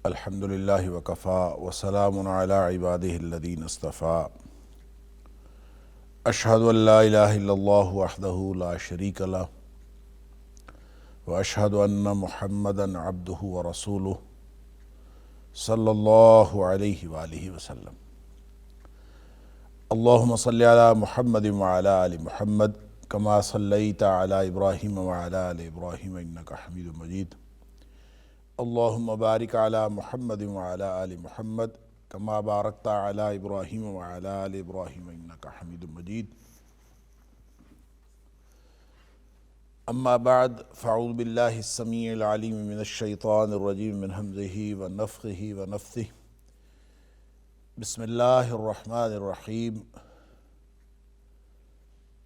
الحمدللہ وکفا وسلام علی عبادہ الذین اصطفیٰ اشہد ان لا الہ الا اللہ وحدہ لا شریک لہ واشہد ان محمدا عبدہ ورسولہ صلی اللہ علیہ وآلہ وسلم اللہم صلی علی محمد وعلی آل محمد کما صلیت علی ابراہیم وعلی آل ابراہیم انک حمید مجید اللہم بارک علی محمد وعلی آل محمد کما بارکت علی ابراہیم وعلی آل ابراہیم انک حمید مجید اما بعد فاعوذ باللہ السمیع العلیم من الشیطان الرجیم من ہمزہ ونفخہ ونفثہ بسم اللہ الرحمن الرحیم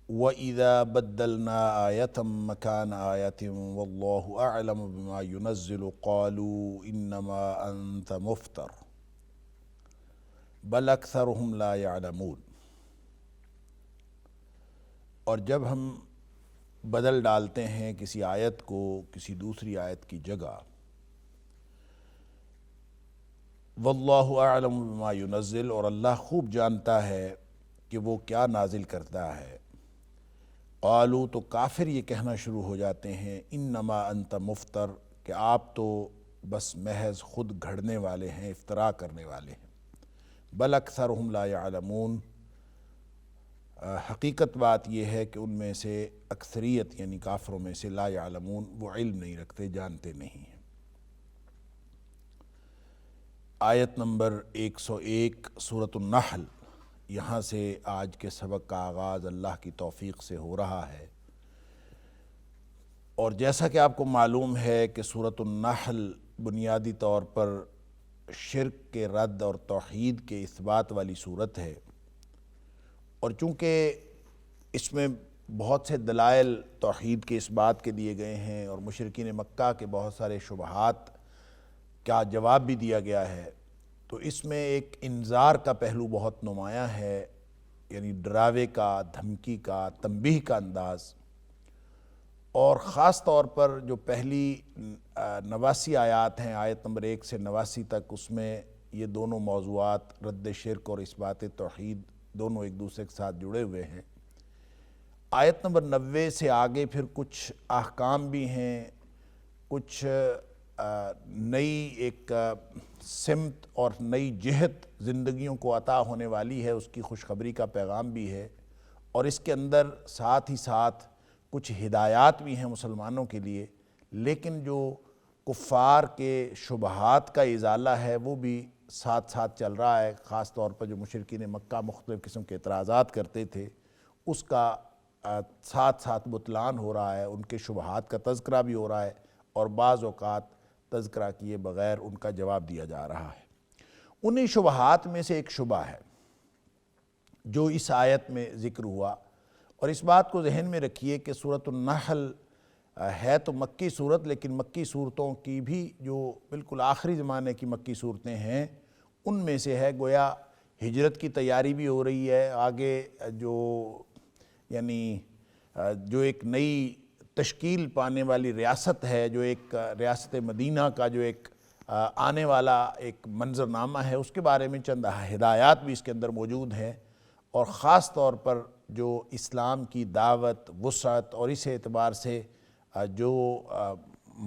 وَإِذَا بَدَّلْنَا آيَةً مَكَانَ آيَةٍ وَاللَّهُ أَعْلَمُ بِمَا يُنَزِّلُ قَالُوا إِنَّمَا أَنْتَ مُفْتَرٍ بَلْ أَكْثَرُهُمْ لَا يَعْلَمُونَ۔ اور جب ہم بدل ڈالتے ہیں کسی آیت کو کسی دوسری آیت کی جگہ، وَاللَّهُ أَعْلَمُ بِمَا يُنَزِّلُ، اور اللہ خوب جانتا ہے کہ وہ کیا نازل کرتا ہے، قالوا، تو کافر یہ کہنا شروع ہو جاتے ہیں، انما انت مفتر، کہ آپ تو بس محض خود گھڑنے والے ہیں، افتراء کرنے والے ہیں، بل اکثرہم لا یعلمون، حقیقت بات یہ ہے کہ ان میں سے اکثریت یعنی کافروں میں سے لا یعلمون، وہ علم نہیں رکھتے، جانتے نہیں ہیں۔ آیت نمبر 101 سورۃ النحل، یہاں سے آج کے سبق کا آغاز اللہ کی توفیق سے ہو رہا ہے، اور جیسا کہ آپ کو معلوم ہے کہ سورۃ النحل بنیادی طور پر شرک کے رد اور توحید کے اثبات والی سورت ہے، اور چونکہ اس میں بہت سے دلائل توحید کے اس بات کے دیے گئے ہیں اور مشرکین مکہ کے بہت سارے شبہات کا جواب بھی دیا گیا ہے، تو اس میں ایک انذار کا پہلو بہت نمایاں ہے، یعنی ڈراوے کا، دھمکی کا، تنبیہ کا انداز، اور خاص طور پر جو پہلی 89 آیات ہیں، آیت نمبر 1 سے 89 تک، اس میں یہ دونوں موضوعات رد شرک اور اثبات توحید دونوں ایک دوسرے کے ساتھ جڑے ہوئے ہیں۔ آیت نمبر 90 سے آگے پھر کچھ احکام بھی ہیں، کچھ نئی ایک سمت اور نئی جہت زندگیوں کو عطا ہونے والی ہے، اس کی خوشخبری کا پیغام بھی ہے، اور اس کے اندر ساتھ ہی ساتھ کچھ ہدایات بھی ہیں مسلمانوں کے لیے، لیکن جو کفار کے شبہات کا ازالہ ہے وہ بھی ساتھ ساتھ چل رہا ہے، خاص طور پر جو مشرکین مکہ مختلف قسم کے اعتراضات کرتے تھے، اس کا ساتھ ساتھ بطلان ہو رہا ہے، ان کے شبہات کا تذکرہ بھی ہو رہا ہے، اور بعض اوقات تذکرہ کیے بغیر ان کا جواب دیا جا رہا ہے۔ انہی شبہات میں سے ایک شبہ ہے جو اس آیت میں ذکر ہوا، اور اس بات کو ذہن میں رکھیے کہ سورۃ النحل ہے تو مکی صورت، لیکن مکی صورتوں کی بھی جو بالکل آخری زمانے کی مکی صورتیں ہیں ان میں سے ہے، گویا ہجرت کی تیاری بھی ہو رہی ہے، آگے جو ایک نئی تشکیل پانے والی ریاست ہے، جو ایک ریاست مدینہ کا جو ایک آنے والا ایک منظرنامہ ہے، اس کے بارے میں چند ہدایات بھی اس کے اندر موجود ہیں، اور خاص طور پر جو اسلام کی دعوت، وسعت، اور اس اعتبار سے جو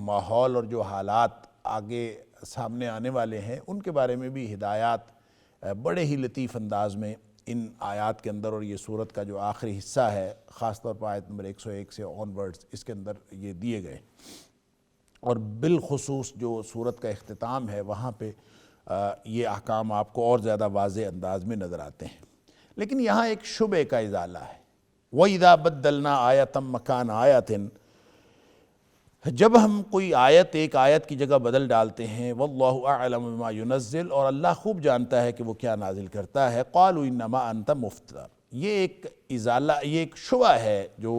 ماحول اور جو حالات آگے سامنے آنے والے ہیں ان کے بارے میں بھی ہدایات بڑے ہی لطیف انداز میں ان آیات کے اندر، اور یہ سورت کا جو آخری حصہ ہے، خاص طور پر آیت نمبر 101 سے آنورڈز، اس کے اندر یہ دیے گئے، اور بالخصوص جو سورت کا اختتام ہے وہاں پہ یہ احکام آپ کو اور زیادہ واضح انداز میں نظر آتے ہیں۔ لیکن یہاں ایک شبہ کا ازالہ ہے، وَإِذَا بَدَّلْنَا آيَةً مَكَانَ آيَةٍ، جب ہم کوئی آیت ایک آیت کی جگہ بدل ڈالتے ہیں، وَاللَّهُ أَعْلَمُ بِمَا يُنَزِّلُ، اور اللہ خوب جانتا ہے کہ وہ کیا نازل کرتا ہے، قَالُوا إِنَّمَا أَنْتَ مُفْتَرٍ، یہ ایک ازالہ، یہ ایک شبہ ہے جو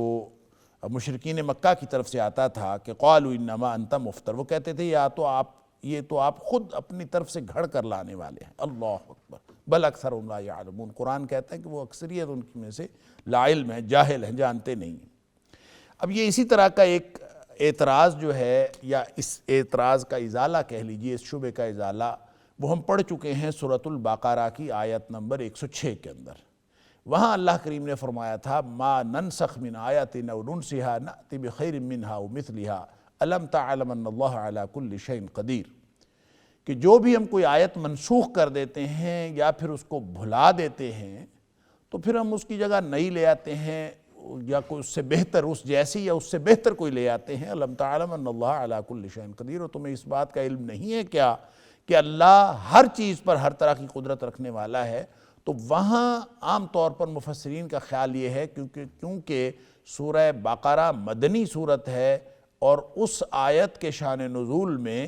مشرکین مکہ کی طرف سے آتا تھا کہ قالوا انما انت مفتر، وہ کہتے تھے یہ تو آپ خود اپنی طرف سے گھڑ کر لانے والے ہیں۔ اللہ اکبر، بل اکثرهم لا يعلمون، قرآن کہتا ہے کہ وہ اکثریت ان میں سے لا علم ہے، جاہل ہیں، جانتے نہیں ہیں۔ اب یہ اسی طرح کا ایک اعتراض جو ہے، یا اس اعتراض کا ازالہ کہہ لیجئے، اس شبہ کا ازالہ، وہ ہم پڑھ چکے ہیں سورۃ البقرہ کی آیت نمبر 106 کے اندر۔ وہاں اللہ کریم نے فرمایا تھا ما ننسخ من آیت او ننسها نأتی بخیر منها او مثلها الم تعلم ان اللہ علی کل شیء قدیر، کہ جو بھی ہم کوئی آیت منسوخ کر دیتے ہیں یا پھر اس کو بھلا دیتے ہیں تو پھر ہم اس کی جگہ نئی لے آتے ہیں، یا کوئی اس سے بہتر، اس جیسی یا اس سے بہتر کوئی لے آتے ہیں۔ الم تعلم ان اللہ علی کل شیء قدیر، اور تمہیں اس بات کا علم نہیں ہے کیا کہ اللہ ہر چیز پر ہر طرح کی قدرت رکھنے والا ہے؟ تو وہاں عام طور پر مفسرین کا خیال یہ ہے کیونکہ سورہ بقرہ مدنی صورت ہے، اور اس آیت کے شان نزول میں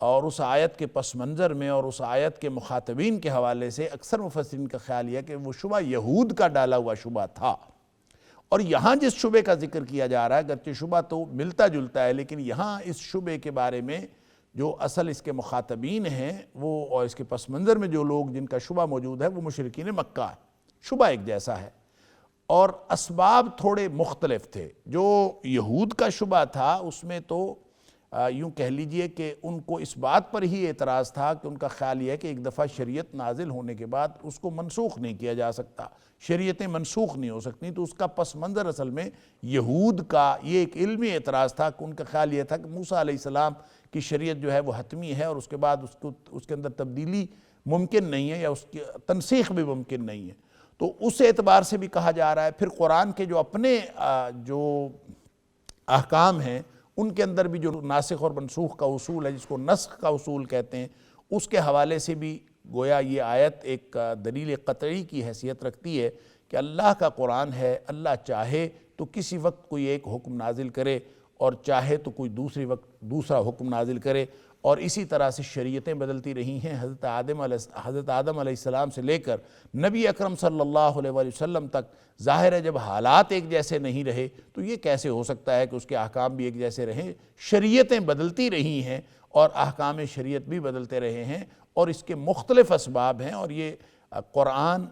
اور اس آیت کے پس منظر میں اور اس آیت کے مخاطبین کے حوالے سے اکثر مفسرین کا خیال یہ ہے کہ وہ شبہ یہود کا ڈالا ہوا شبہ تھا۔ اور یہاں جس شبے کا ذکر کیا جا رہا ہے، اگرچہ شبہ تو ملتا جلتا ہے، لیکن یہاں اس شبے کے بارے میں جو اصل اس کے مخاطبین ہیں وہ، اور اس کے پس منظر میں جو لوگ جن کا شبہ موجود ہے، وہ مشرکین مکہ ہے۔ شبہ ایک جیسا ہے اور اسباب تھوڑے مختلف تھے۔ جو یہود کا شبہ تھا اس میں تو یوں کہہ لیجئے کہ ان کو اس بات پر ہی اعتراض تھا کہ ان کا خیال یہ ہے کہ ایک دفعہ شریعت نازل ہونے کے بعد اس کو منسوخ نہیں کیا جا سکتا، شریعتیں منسوخ نہیں ہو سکتی۔ تو اس کا پس منظر اصل میں یہود کا یہ ایک علمی اعتراض تھا کہ ان کا خیال یہ تھا کہ موسیٰ علیہ السلام کی شریعت جو ہے وہ حتمی ہے، اور اس کے بعد اس کے اندر تبدیلی ممکن نہیں ہے، یا اس کی تنسیخ بھی ممکن نہیں ہے۔ تو اس اعتبار سے بھی کہا جا رہا ہے۔ پھر قرآن کے جو اپنے جو احکام ہیں ان کے اندر بھی جو ناسخ اور منسوخ کا اصول ہے، جس کو نسخ کا اصول کہتے ہیں، اس کے حوالے سے بھی گویا یہ آیت ایک دلیل قطعی کی حیثیت رکھتی ہے کہ اللہ کا قرآن ہے، اللہ چاہے تو کسی وقت کوئی ایک حکم نازل کرے اور چاہے تو کوئی دوسری وقت دوسرا حکم نازل کرے، اور اسی طرح سے شریعتیں بدلتی رہی ہیں۔ حضرت آدم علیہ السلام سے لے کر نبی اکرم صلی اللہ علیہ وسلم تک ظاہر ہے جب حالات ایک جیسے نہیں رہے تو یہ کیسے ہو سکتا ہے کہ اس کے احکام بھی ایک جیسے رہیں؟ شریعتیں بدلتی رہی ہیں اور احکام شریعت بھی بدلتے رہے ہیں، اور اس کے مختلف اسباب ہیں۔ اور یہ قرآن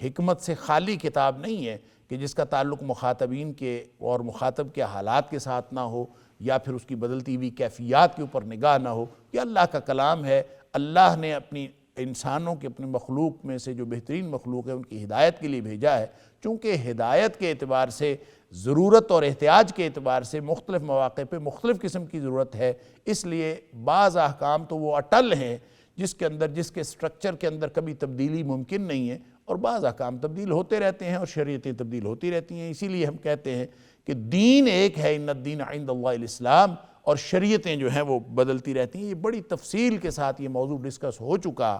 حکمت سے خالی کتاب نہیں ہے کہ جس کا تعلق مخاطبین کے اور مخاطب کے حالات کے ساتھ نہ ہو، یا پھر اس کی بدلتی ہوئی کیفیات کے اوپر نگاہ نہ ہو۔ یہ اللہ کا کلام ہے، اللہ نے اپنی انسانوں کے اپنے مخلوق میں سے جو بہترین مخلوق ہے ان کی ہدایت کے لیے بھیجا ہے۔ چونکہ ہدایت کے اعتبار سے، ضرورت اور احتیاج کے اعتبار سے مختلف مواقع پہ مختلف قسم کی ضرورت ہے، اس لیے بعض احکام تو وہ اٹل ہیں جس کے سٹرکچر کے اندر کبھی تبدیلی ممکن نہیں ہے، اور بعض احکام تبدیل ہوتے رہتے ہیں اور شریعتیں تبدیل ہوتی رہتی ہیں۔ اسی لیے ہم کہتے ہیں کہ دین ایک ہے، ان الدین عند اللہ الاسلام، اور شریعتیں جو ہیں وہ بدلتی رہتی ہیں۔ یہ بڑی تفصیل کے ساتھ یہ موضوع ڈسکس ہو چکا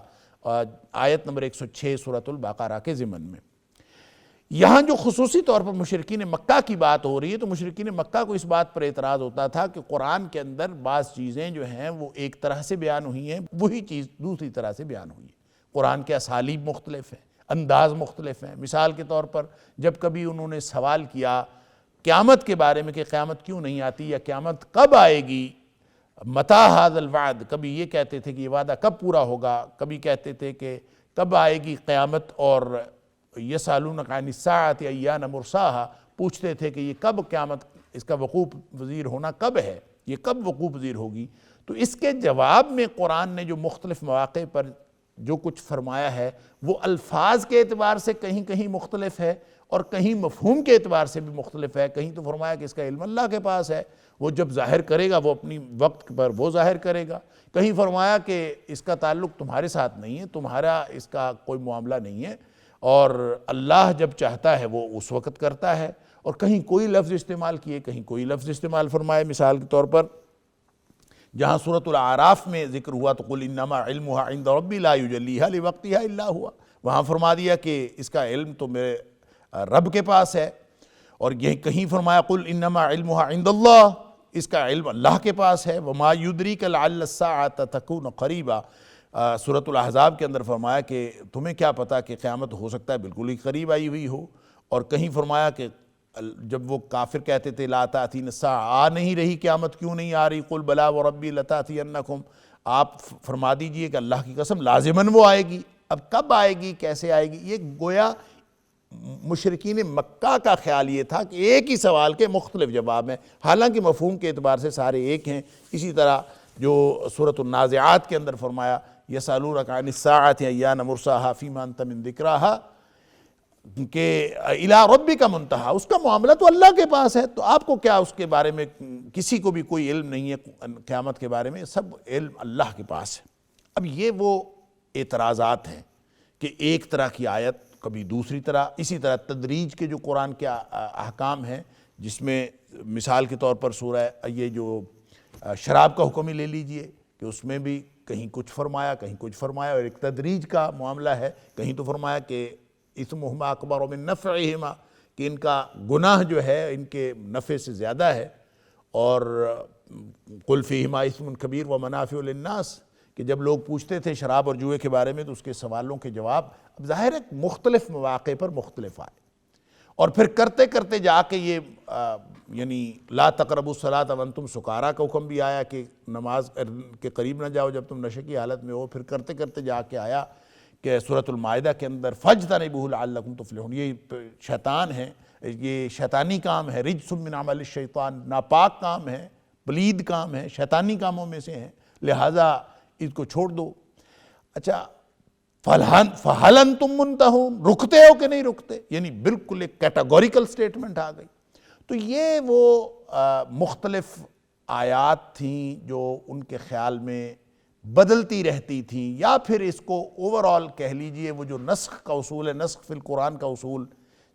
آیت نمبر 106 سورۃ البقرہ کے ضمن میں۔ یہاں جو خصوصی طور پر مشرکین مکہ کی بات ہو رہی ہے، تو مشرکین مکہ کو اس بات پر اعتراض ہوتا تھا کہ قرآن کے اندر بعض چیزیں جو ہیں وہ ایک طرح سے بیان ہوئی ہیں، وہی چیز دوسری طرح سے بیان ہوئی ہے۔ قرآن کے اسالیب مختلف ہیں، انداز مختلف ہیں۔ مثال کے طور پر جب کبھی انہوں نے سوال کیا قیامت کے بارے میں کہ قیامت کیوں نہیں آتی یا قیامت کب آئے گی، متی ھذا الوعد، کبھی یہ کہتے تھے کہ یہ وعدہ کب پورا ہوگا، کبھی کہتے تھے کہ کب آئے گی قیامت، اور یسألونک عن الساعۃ ایان مرساھا، پوچھتے تھے کہ یہ کب قیامت، اس کا وقوع پذیر ہونا کب ہے، یہ کب وقوع پذیر ہوگی۔ تو اس کے جواب میں قرآن نے جو مختلف مواقع پر جو کچھ فرمایا ہے وہ الفاظ کے اعتبار سے کہیں کہیں مختلف ہے، اور کہیں مفہوم کے اعتبار سے بھی مختلف ہے۔ کہیں تو فرمایا کہ اس کا علم اللہ کے پاس ہے، وہ جب ظاہر کرے گا وہ اپنی وقت پر وہ ظاہر کرے گا۔ کہیں فرمایا کہ اس کا تعلق تمہارے ساتھ نہیں ہے، تمہارا اس کا کوئی معاملہ نہیں ہے، اور اللہ جب چاہتا ہے وہ اس وقت کرتا ہے۔ اور کہیں کوئی لفظ استعمال کیے، کہیں کوئی لفظ استعمال فرمائے۔ مثال کے طور پر جہاں سورۃ الاعراف میں ذکر ہوا تو قل انما علمها عند ربی لا یجلیھا لوقتھا الا هو، وہاں فرما دیا کہ اس کا علم تو میرے رب کے پاس ہے۔ اور یہ کہیں فرمایا قل انما علمها عند اللہ، اس کا علم اللہ کے پاس ہے۔ وما یدریک لعل الساعۃ تکون قریبا، سورۃ الاحزاب کے اندر فرمایا کہ تمہیں کیا پتہ کہ قیامت ہو سکتا ہے بالکل ہی قریب آئی ہوئی ہو، اور کہیں فرمایا کہ جب وہ کافر کہتے تھے لا تأتین الساعہ، آ نہیں رہی قیامت، کیوں نہیں آ رہی، قل بلا وربی لتأتینکم، آپ فرما دیجئے کہ اللہ کی قسم لازماً وہ آئے گی۔ اب کب آئے گی، کیسے آئے گی، یہ گویا مشرکین مکہ کا خیال یہ تھا کہ ایک ہی سوال کے مختلف جواب ہیں، حالانکہ مفہوم کے اعتبار سے سارے ایک ہیں۔ اسی طرح جو سورۃ النازعات کے اندر فرمایا یسألونک عن الساعۃ ایان مرساہا فیما انت من ذکراہا، کہ الی ربک منتہا، اس کا معاملہ تو اللہ کے پاس ہے، تو آپ کو کیا اس کے بارے میں، کسی کو بھی کوئی علم نہیں ہے قیامت کے بارے میں، سب علم اللہ کے پاس ہے۔ اب یہ وہ اعتراضات ہیں کہ ایک طرح کی آیت کبھی دوسری طرح، اسی طرح تدریج کے جو قرآن کے احکام ہیں، جس میں مثال کے طور پر سورہ یہ جو شراب کا حکم ہی لے لیجئے کہ اس میں بھی کہیں کچھ فرمایا کہیں کچھ فرمایا، اور ایک تدریج کا معاملہ ہے، کہیں تو فرمایا کہ اسمہما اکبر من نفعہما، کہ ان کا گناہ جو ہے ان کے نفع سے زیادہ ہے، اور قل فیہما اسم کبیر ومنافع للناس، کہ جب لوگ پوچھتے تھے شراب اور جوئے کے بارے میں تو اس کے سوالوں کے جواب اب ظاہر ہے مختلف مواقع پر مختلف آئے، اور پھر کرتے کرتے جا کے یہ یعنی لا تقربوا الصلاۃ وانتم سکارا کا حکم بھی آیا کہ نماز کے قریب نہ جاؤ جب تم نشے کی حالت میں ہو، پھر کرتے کرتے جا کے آیا کہ سورۃ المائدہ کے اندر فاجتنبوہ لعلکم تفلحون، یہ شیطان ہے، یہ شیطانی کام ہے، رجس من عمل الشیطان، ناپاک کام ہے، پلید کام ہے، شیطانی کاموں میں سے ہیں، لہٰذا اس کو چھوڑ دو۔ اچھا فَهَلْ أَنْتُمْ مُنْتَهُونَ، رکتے ہو کہ نہیں رکتے، یعنی بالکل ایک کیٹاگوریکل سٹیٹمنٹ آ گئی۔ تو یہ وہ مختلف آیات تھیں جو ان کے خیال میں بدلتی رہتی تھیں، یا پھر اس کو اوورآل کہہ لیجئے وہ جو نسخ کا اصول ہے، نسخ فی القرآن کا اصول،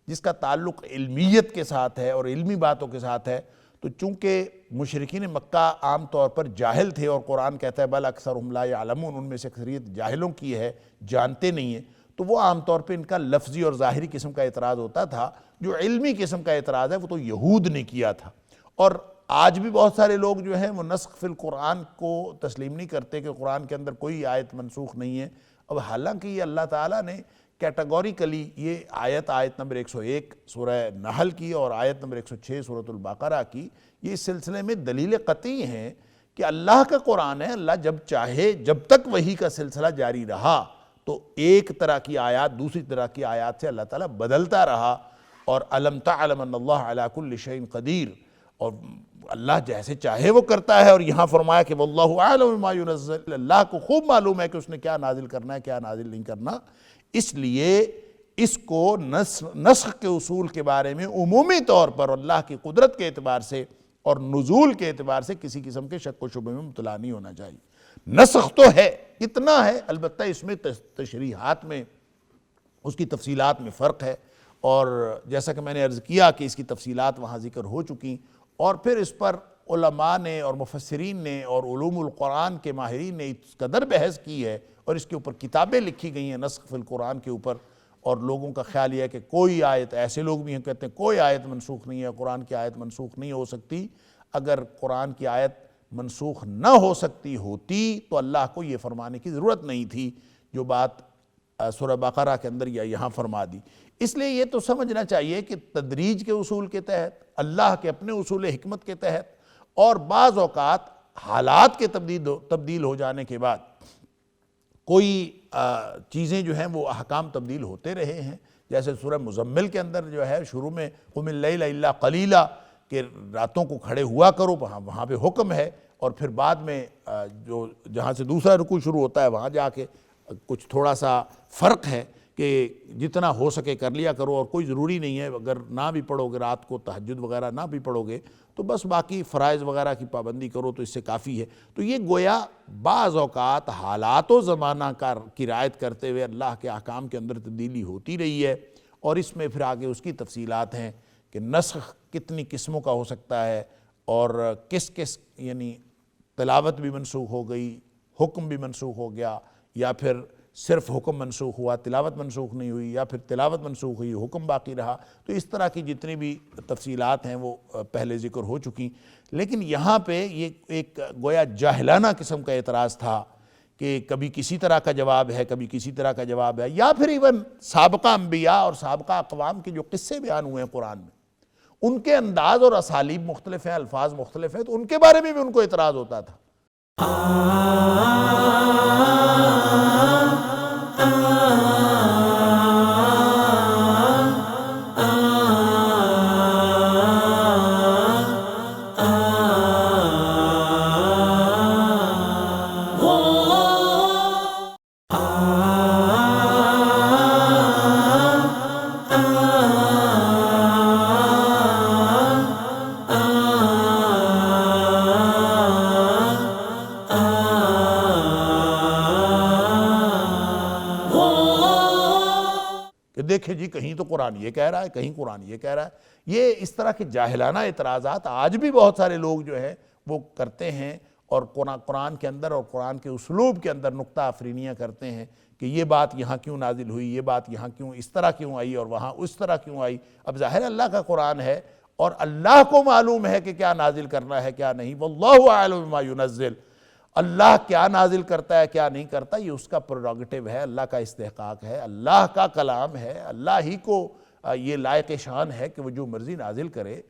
جس کا تعلق علمیت کے ساتھ ہے اور علمی باتوں کے ساتھ ہے، تو چونکہ مشرکین مکہ عام طور پر جاہل تھے، اور قرآن کہتا ہے بل اکثرہم لا یعلمون، ان میں سے اکثریت جاہلوں کی ہے، جانتے نہیں ہیں، تو وہ عام طور پہ ان کا لفظی اور ظاہری قسم کا اعتراض ہوتا تھا۔ جو علمی قسم کا اعتراض ہے وہ تو یہود نے کیا تھا، اور آج بھی بہت سارے لوگ جو ہیں وہ نسخ فی القرآن کو تسلیم نہیں کرتے کہ قرآن کے اندر کوئی آیت منسوخ نہیں ہے۔ اب حالانکہ یہ اللہ تعالیٰ نے کیٹاگوریکلی یہ آیت نمبر 101 سورہ نحل کی اور آیت نمبر 106 سورۃ البقرہ کی، یہ اس سلسلے میں دلیل قطعی ہیں کہ اللہ کا قرآن ہے، اللہ جب چاہے، جب تک وحی کا سلسلہ جاری رہا تو ایک طرح کی آیات دوسری طرح کی آیات سے اللہ تعالیٰ بدلتا رہا، اور الم تعلم ان اللہ علی کل شیء قدیر، اور اللہ جیسے چاہے وہ کرتا ہے، اور یہاں فرمایا کہ واللہ اعلم بما ینزل، اللہ کو خوب معلوم ہے کہ اس نے کیا نازل کرنا ہے کیا نازل نہیں کرنا، اس لیے اس کو نسخ کے اصول کے بارے میں عمومی طور پر اللہ کی قدرت کے اعتبار سے اور نزول کے اعتبار سے کسی قسم کے شک و شبہ میں مبتلا نہیں ہونا چاہیے۔ نسخ تو ہے، اتنا ہے، البتہ اس میں تشریحات میں، اس کی تفصیلات میں فرق ہے، اور جیسا کہ میں نے عرض کیا کہ اس کی تفصیلات وہاں ذکر ہو چکی، اور پھر اس پر علماء نے اور مفسرین نے اور علوم القرآن کے ماہرین نے اس قدر بحث کی ہے، اور اس کے اوپر کتابیں لکھی گئی ہیں نسخ فی القرآن کے اوپر، اور لوگوں کا خیال یہ ہے کہ کوئی آیت، ایسے لوگ بھی ہیں کہتے ہیں کوئی آیت منسوخ نہیں ہے، قرآن کی آیت منسوخ نہیں ہو سکتی۔ اگر قرآن کی آیت منسوخ نہ ہو سکتی ہوتی تو اللہ کو یہ فرمانے کی ضرورت نہیں تھی جو بات سورہ بقرہ کے اندر یا یہاں فرما دی۔ اس لیے یہ تو سمجھنا چاہیے کہ تدریج کے اصول کے تحت، اللہ کے اپنے اصول حکمت کے تحت، اور بعض اوقات حالات کے تبدیل ہو جانے کے بعد کوئی چیزیں جو ہیں وہ احکام تبدیل ہوتے رہے ہیں، جیسے سورہ مزمل کے اندر جو ہے شروع میں قم اللیل الا قلیلا، کہ راتوں کو کھڑے ہوا کرو، وہاں پہ حکم ہے، اور پھر بعد میں جو جہاں سے دوسرا رکوع شروع ہوتا ہے وہاں جا کے کچھ تھوڑا سا فرق ہے کہ جتنا ہو سکے کر لیا کرو، اور کوئی ضروری نہیں ہے اگر نہ بھی پڑھو گے رات کو تہجد وغیرہ نہ بھی پڑھو گے تو بس باقی فرائض وغیرہ کی پابندی کرو تو اس سے کافی ہے۔ تو یہ گویا بعض اوقات حالات و زمانہ کی رعایت کرتے ہوئے اللہ کے احکام کے اندر تبدیلی ہوتی رہی ہے، اور اس میں پھر آگے اس کی تفصیلات ہیں کہ نسخ کتنی قسموں کا ہو سکتا ہے، اور کس یعنی تلاوت بھی منسوخ ہو گئی، حکم بھی منسوخ ہو گیا، یا پھر صرف حکم منسوخ ہوا تلاوت منسوخ نہیں ہوئی، یا پھر تلاوت منسوخ ہوئی حکم باقی رہا۔ تو اس طرح کی جتنی بھی تفصیلات ہیں وہ پہلے ذکر ہو چکی، لیکن یہاں پہ یہ ایک گویا جاہلانہ قسم کا اعتراض تھا کہ کبھی کسی طرح کا جواب ہے، کبھی کسی طرح کا جواب ہے، یا پھر ایون سابقہ انبیاء اور سابقہ اقوام کے جو قصے بیان ہوئے ہیں قرآن میں، ان کے انداز اور اسالیب مختلف ہیں، الفاظ مختلف ہیں، تو ان کے بارے میں بھی ان کو اعتراض ہوتا تھا۔ کہ دیکھیں جی کہیں تو قرآن یہ کہہ رہا ہے، کہیں قرآن یہ کہہ رہا ہے۔ یہ اس طرح کے جاہلانہ اعتراضات آج بھی بہت سارے لوگ جو ہے وہ کرتے ہیں، اور قرآن کے اندر اور قرآن کے اسلوب کے اندر نکتہ آفرینیاں کرتے ہیں کہ یہ بات یہاں کیوں نازل ہوئی، یہ بات یہاں کیوں اس طرح کیوں آئی اور وہاں اس طرح کیوں آئی۔ اب ظاہر اللہ کا قرآن ہے اور اللہ کو معلوم ہے کہ کیا نازل کرنا ہے کیا نہیں، واللہ اعلم بما ینزل، اللہ کیا نازل کرتا ہے کیا نہیں کرتا یہ اس کا پروگیٹو ہے، اللہ کا استحقاق ہے، اللہ کا کلام ہے، اللہ ہی کو یہ لائق شان ہے کہ وہ جو مرضی نازل کرے،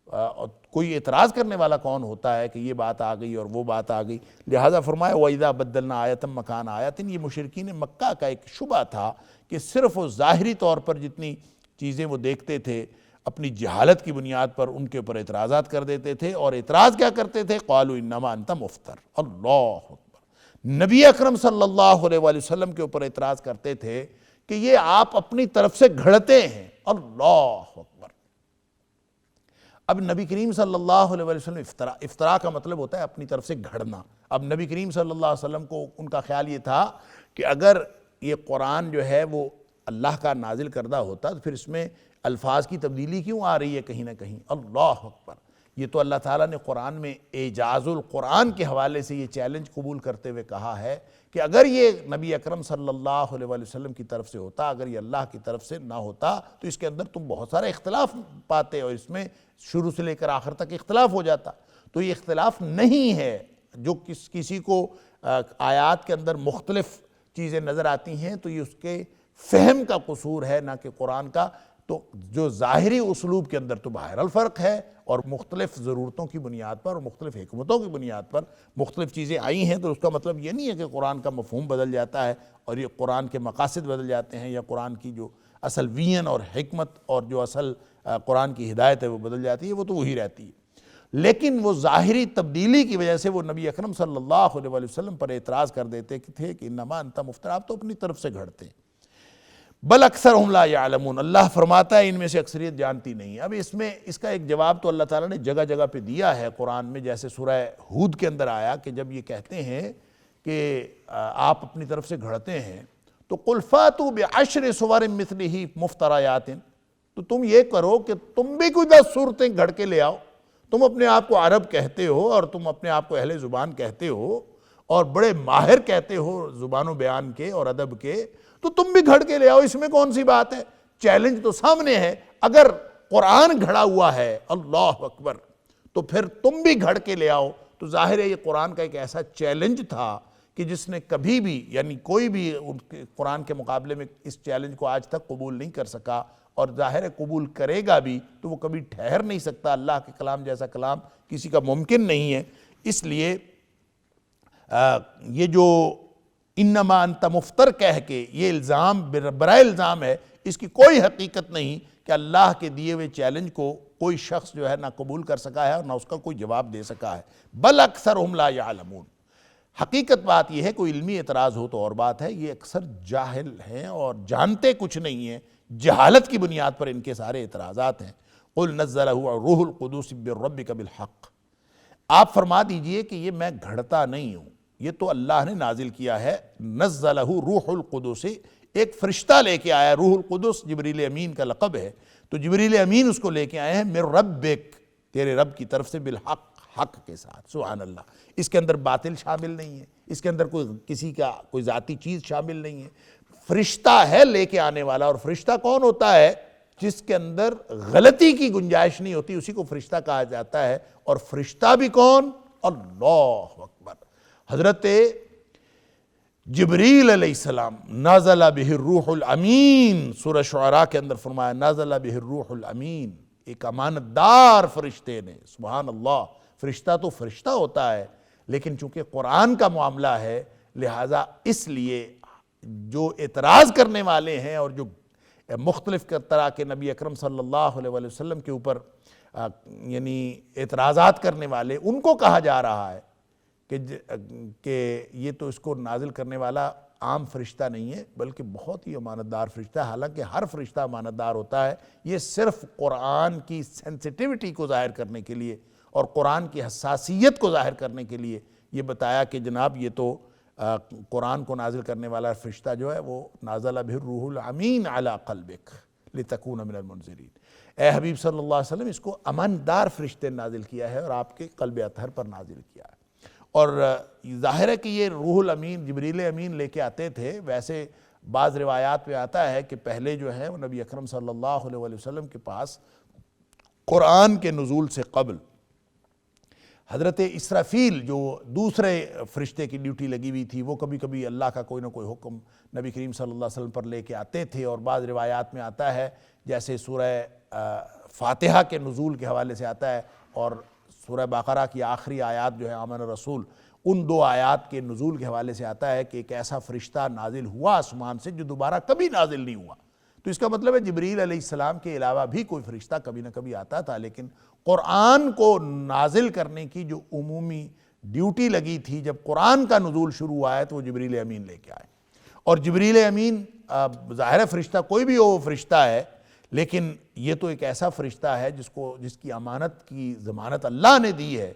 اور کوئی اعتراض کرنے والا کون ہوتا ہے کہ یہ بات آ گئی اور وہ بات آ گئی۔ لہٰذا فرمایا وَإِذَا بَدَّلْنَا آیَةً مَكَانَ آیَةٍ، یہ مشرکین مکہ کا ایک شبہ تھا کہ صرف وہ ظاہری طور پر جتنی چیزیں وہ دیکھتے تھے اپنی جہالت کی بنیاد پر ان کے اوپر اعتراضات کر دیتے تھے، اور اعتراض کیا کرتے تھے؟ قالوا انما انت مفتر، اللہ اکبر، نبی اکرم صلی اللہ علیہ وآلہ وسلم کے اوپر اعتراض کرتے تھے کہ یہ آپ اپنی طرف سے گھڑتے ہیں، اللہ اکبر۔ اب نبی کریم صلی اللہ علیہ وآلہ وسلم افطرا کا مطلب ہوتا ہے اپنی طرف سے گھڑنا۔ اب نبی کریم صلی اللہ علیہ وسلم کو ان کا خیال یہ تھا کہ اگر یہ قرآن جو ہے وہ اللہ کا نازل کردہ ہوتا تو پھر اس میں الفاظ کی تبدیلی کیوں آ رہی ہے کہیں نہ کہیں، اللہ اکبر۔ یہ تو اللہ تعالیٰ نے قرآن میں اعجاز القرآن کے حوالے سے یہ چیلنج قبول کرتے ہوئے کہا ہے کہ اگر یہ نبی اکرم صلی اللہ علیہ وآلہ وسلم کی طرف سے ہوتا، اگر یہ اللہ کی طرف سے نہ ہوتا تو اس کے اندر تم بہت سارے اختلاف پاتے، اور اس میں شروع سے لے کر آخر تک اختلاف ہو جاتا۔ تو یہ اختلاف نہیں ہے، جو کسی کو آیات کے اندر مختلف چیزیں نظر آتی ہیں تو یہ اس کے فہم کا قصور ہے نہ کہ قرآن کا۔ تو جو ظاہری اسلوب کے اندر تو باہر الفرق ہے، اور مختلف ضرورتوں کی بنیاد پر اور مختلف حکمتوں کی بنیاد پر مختلف چیزیں آئی ہیں، تو اس کا مطلب یہ نہیں ہے کہ قرآن کا مفہوم بدل جاتا ہے اور یہ قرآن کے مقاصد بدل جاتے ہیں، یا قرآن کی جو اصل وین اور حکمت اور جو اصل قرآن کی ہدایت ہے وہ بدل جاتی ہے، وہ تو وہی رہتی ہے۔ لیکن وہ ظاہری تبدیلی کی وجہ سے وہ نبی اکرم صلی اللہ علیہ وآلہ وسلم پر اعتراض کر دیتے تھے کہ انما انت مفتر، آپ تو اپنی طرف سے گھڑتے ہیں۔ بل اکثرہم لا یعلمون، اللہ فرماتا ہے ان میں سے اکثریت جانتی نہیں۔ اب اس کا ایک جواب تو اللہ تعالیٰ نے جگہ جگہ پہ دیا ہے قرآن میں، جیسے سورہ ہود کے اندر آیا کہ جب یہ کہتے ہیں کہ آپ اپنی طرف سے گھڑتے ہیں تو قل فاتوا بعشر سور مثلہ مفتریات، تو تم یہ کرو کہ تم بھی کوئی 10 صورتیں گھڑ کے لے آؤ۔ تم اپنے آپ کو عرب کہتے ہو اور تم اپنے آپ کو اہل زبان کہتے ہو اور بڑے ماہر کہتے ہو زبان و بیان کے اور ادب کے، تو تم بھی گھڑ کے لے آؤ، اس میں کون سی بات ہے؟ چیلنج تو سامنے ہے۔ اگر قرآن گھڑا ہوا ہے، اللہ اکبر، تو پھر تم بھی گھڑ کے لے آؤ۔ تو ظاہر ہے یہ قرآن کا ایک ایسا چیلنج تھا کہ جس نے کبھی بھی، یعنی کوئی بھی قرآن کے مقابلے میں اس چیلنج کو آج تک قبول نہیں کر سکا، اور ظاہر ہے قبول کرے گا بھی تو وہ کبھی ٹھہر نہیں سکتا۔ اللہ کے کلام جیسا کلام کسی کا ممکن نہیں ہے۔ اس لیے یہ جو انما انت مفتر کہہ کے یہ الزام برائے الزام ہے، اس کی کوئی حقیقت نہیں کہ اللہ کے دیے ہوئے چیلنج کو کوئی شخص جو ہے نہ قبول کر سکا ہے اور نہ اس کا کوئی جواب دے سکا ہے۔ بل اکثرہم لا یعلمون، حقیقت بات یہ ہے، کوئی علمی اعتراض ہو تو اور بات ہے، یہ اکثر جاہل ہیں اور جانتے کچھ نہیں ہیں، جہالت کی بنیاد پر ان کے سارے اعتراضات ہیں۔ قل نزلہ روح القدس من ربک بالحق، آپ فرما دیجئے کہ یہ میں گھڑتا نہیں ہوں، یہ تو اللہ نے نازل کیا ہے۔ نزلہ روح القدس، ایک فرشتہ لے کے آیا، روح القدس جبریل امین کا لقب ہے، تو جبریل امین اس کو لے کے آئے ہیں من ربک، تیرے رب کی طرف سے، بالحق، حق کے ساتھ، سبحان اللہ۔ اس کے اندر باطل شامل نہیں ہے، اس کے اندر کسی کا کوئی ذاتی چیز شامل نہیں ہے، فرشتہ ہے لے کے آنے والا۔ اور فرشتہ کون ہوتا ہے؟ جس کے اندر غلطی کی گنجائش نہیں ہوتی، اسی کو فرشتہ کہا جاتا ہے۔ اور فرشتہ بھی کون؟ اللہ اکبر۔ حضرت جبریل علیہ السلام نازل بہ الروح الامین، سورہ شعراء کے اندر فرمایا نازل بہ الروح الامین، ایک امانت دار فرشتے نے۔ سبحان اللہ، فرشتہ تو فرشتہ ہوتا ہے، لیکن چونکہ قرآن کا معاملہ ہے لہٰذا اس لیے جو اعتراض کرنے والے ہیں اور جو مختلف طرح کے نبی اکرم صلی اللہ علیہ وسلم کے اوپر یعنی اعتراضات کرنے والے، ان کو کہا جا رہا ہے کہ یہ تو اس کو نازل کرنے والا عام فرشتہ نہیں ہے بلکہ بہت ہی امانت دار فرشتہ ہے۔ حالانکہ ہر فرشتہ امانت دار ہوتا ہے، یہ صرف قرآن کی سینسیٹیوٹی کو ظاہر کرنے کے لیے اور قرآن کی حساسیت کو ظاہر کرنے کے لیے یہ بتایا کہ جناب یہ تو قرآن کو نازل کرنے والا فرشتہ جو ہے وہ نازل بہ الروح الامین علی قلبک لتکون من المنذرین۔ اے حبیب صلی اللہ علیہ وسلم، اس کو امانت دار فرشتے نے نازل کیا ہے اور آپ کے قلب اطہر پر نازل کیا ہے۔ اور ظاہر ہے کہ یہ روح الامین، جبریل امین لے کے آتے تھے۔ ویسے بعض روایات میں آتا ہے کہ پہلے جو ہے وہ نبی اکرم صلی اللہ علیہ وسلم کے پاس قرآن کے نزول سے قبل حضرت اسرافیل جو دوسرے فرشتے کی ڈیوٹی لگی ہوئی تھی، وہ کبھی کبھی اللہ کا کوئی نہ کوئی حکم نبی کریم صلی اللہ علیہ وسلم پر لے کے آتے تھے۔ اور بعض روایات میں آتا ہے جیسے سورہ فاتحہ کے نزول کے حوالے سے آتا ہے اور سورہ بقرہ کی آخری آیات جو ہے آمن الرسول، ان دو آیات کے نزول کے حوالے سے آتا ہے کہ ایک ایسا فرشتہ نازل ہوا آسمان سے جو دوبارہ کبھی نازل نہیں ہوا۔ تو اس کا مطلب ہے جبریل علیہ السلام کے علاوہ بھی کوئی فرشتہ کبھی نہ کبھی آتا تھا، لیکن قرآن کو نازل کرنے کی جو عمومی ڈیوٹی لگی تھی، جب قرآن کا نزول شروع ہوا ہے تو وہ جبریل امین لے کے آئے۔ اور جبریل امین ظاہر فرشتہ کوئی بھی ہو وہ فرشتہ ہے، لیکن یہ تو ایک ایسا فرشتہ ہے جس کی امانت کی ضمانت اللہ نے دی ہے،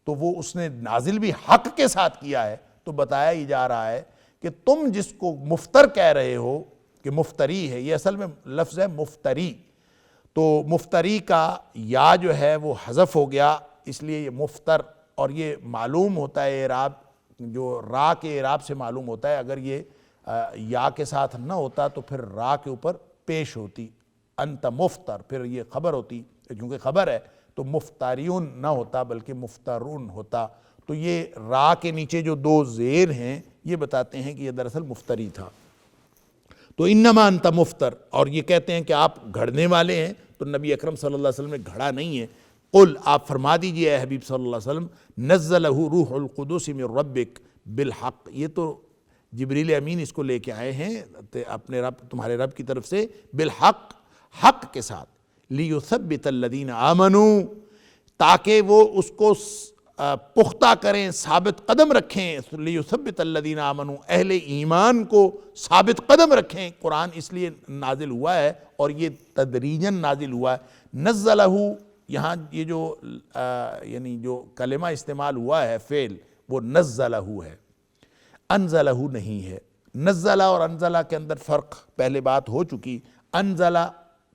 تو وہ اس نے نازل بھی حق کے ساتھ کیا ہے۔ تو بتایا ہی جا رہا ہے کہ تم جس کو مفتر کہہ رہے ہو کہ مفتری ہے، یہ اصل میں لفظ ہے مفتری، تو مفتری کا یا جو ہے وہ حذف ہو گیا، اس لیے یہ مفتر، اور یہ معلوم ہوتا ہے اعراب، جو را کے اعراب سے معلوم ہوتا ہے۔ اگر یہ یا کے ساتھ نہ ہوتا تو پھر را کے اوپر پیش ہوتی، انت مفتر، پھر یہ خبر ہوتی، کیونکہ خبر ہے تو مفتریون نہ ہوتا بلکہ مفترون ہوتا۔ تو یہ را کے نیچے جو دو زیر ہیں یہ بتاتے ہیں کہ یہ دراصل مفتری تھا۔ تو انما انت مفتر، اور یہ کہتے ہیں کہ آپ گھڑنے والے ہیں، تو نبی اکرم صلی اللہ علیہ وسلم نے گھڑا نہیں ہے۔ قل، آپ فرما دیجئے اے حبیب صلی اللہ علیہ وسلم، نزلہ روح القدس من ربک بالحق، یہ تو جبریل امین اس کو لے کے آئے ہیں اپنے رب، تمہارے رب کی طرف سے، بالحق، حق کے ساتھ، لیثبت الذین آمنوا، تاکہ وہ اس کو پختہ کریں، ثابت قدم رکھیں، لیثبت الذین آمنوا، اہل ایمان کو ثابت قدم رکھیں۔ قرآن اس لیے نازل ہوا ہے اور یہ تدریجاً نازل ہوا ہے۔ نزلہ، یہاں یہ جو یعنی جو کلمہ استعمال ہوا ہے فعل، وہ نزلہ ہے، انزلہ نہیں ہے۔ نزلہ اور انزلہ کے اندر فرق پہلے بات ہو چکی۔ انزلہ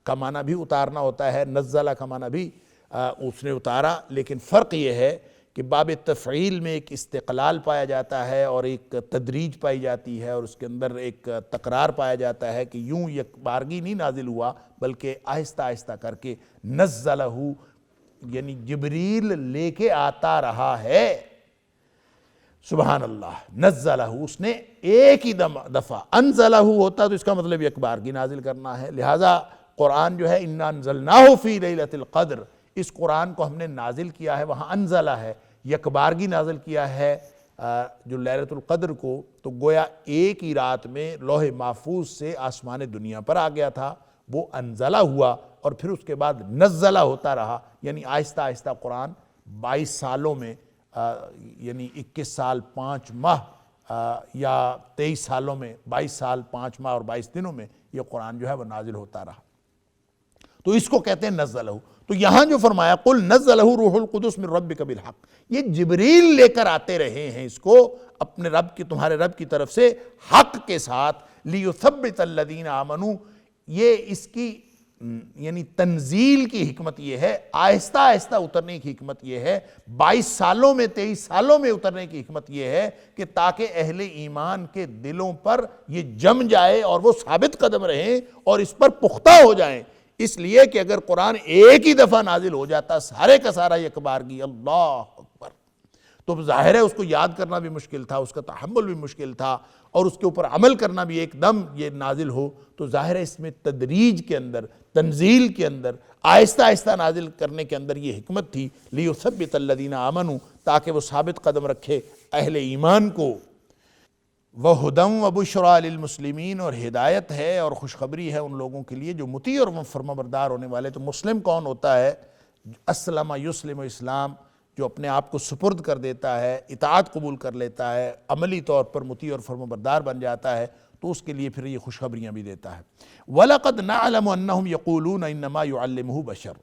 کا معنی بھی اتارنا ہوتا ہے، نزلہ کا معنی بھی اس نے اتارا، لیکن فرق یہ ہے کہ باب تفعیل میں ایک استقلال پایا جاتا ہے اور ایک تدریج پائی جاتی ہے، اور اس کے اندر ایک تکرار پایا جاتا ہے کہ یوں یک بارگی نہیں نازل ہوا بلکہ آہستہ آہستہ کر کے نزلہ، یعنی جبریل لے کے آتا رہا ہے۔ سبحان اللہ، نزلہ، اس نے ایک ہی دفعہ، انزلہ ہوتا تو اس کا مطلب یک بارگی نازل کرنا ہے۔ لہٰذا قرآن جو ہے انا انزلناہ فی لیلۃ القدر، اس قرآن کو ہم نے نازل کیا ہے، وہاں انزلہ ہے، یک بارگی نازل کیا ہے جو لیلۃ القدر کو، تو گویا ایک ہی رات میں لوح محفوظ سے آسمان دنیا پر آ گیا تھا، وہ انزلہ ہوا اور پھر اس کے بعد نزلہ ہوتا رہا، یعنی آہستہ آہستہ قرآن 22 سالوں میں، یعنی 21 سال 5 ماہ یا 23 سالوں میں، 22 سال 5 ماہ اور 22 دنوں میں یہ قرآن جو ہے وہ نازل ہوتا رہا۔ تو اس کو کہتے ہیں نزلہ۔ تو یہاں جو فرمایا قل نزلہ روح القدس من ربک بالحق، یہ جبریل لے کر آتے رہے ہیں اس کو اپنے رب کی، تمہارے رب کی طرف سے حق کے ساتھ، لیثبت الذین آمنوا، یہ اس کی یعنی تنزیل کی حکمت یہ ہے، آہستہ آہستہ اترنے کی حکمت یہ ہے، 22 سالوں میں 23 سالوں میں اترنے کی حکمت یہ ہے کہ تاکہ اہل ایمان کے دلوں پر یہ جم جائے اور وہ ثابت قدم رہیں اور اس پر پختہ ہو جائیں۔ اس لیے کہ اگر قرآن ایک ہی دفعہ نازل ہو جاتا سارے کا سارا یک بارگی، اللہ اکبر، تو ظاہر ہے اس کو یاد کرنا بھی مشکل تھا، اس کا تحمل بھی مشکل تھا، اور اس کے اوپر عمل کرنا بھی ایک دم یہ نازل ہو، تو ظاہر ہے اس میں تدریج کے اندر، تنزیل کے اندر، آہستہ آہستہ نازل کرنے کے اندر یہ حکمت تھی، لِيُثَبِّتَ الَّذِينَ آمَنُوا، تاکہ وہ ثابت قدم رکھے اہل ایمان کو، وَهُدًى وَبُشْرَى لِلْمُسْلِمِينَ، اور ہدایت ہے اور خوشخبری ہے ان لوگوں کے لیے جو مطیع اور فرمانبردار ہونے والے۔ تو مسلم کون ہوتا ہے؟ اسلم یسلم اسلام، جو اپنے آپ کو سپرد کر دیتا ہے، اطاعت قبول کر لیتا ہے، عملی طور پر مطیع اور فرمانبردار بن جاتا ہے، تو اس کے لیے پھر یہ خوشخبریاں بھی دیتا ہے۔ وَلَقَدْ نَعْلَمُ أَنَّهُمْ يَقُولُونَ إِنَّمَا يُعَلِّمُهُ بَشَرٌ،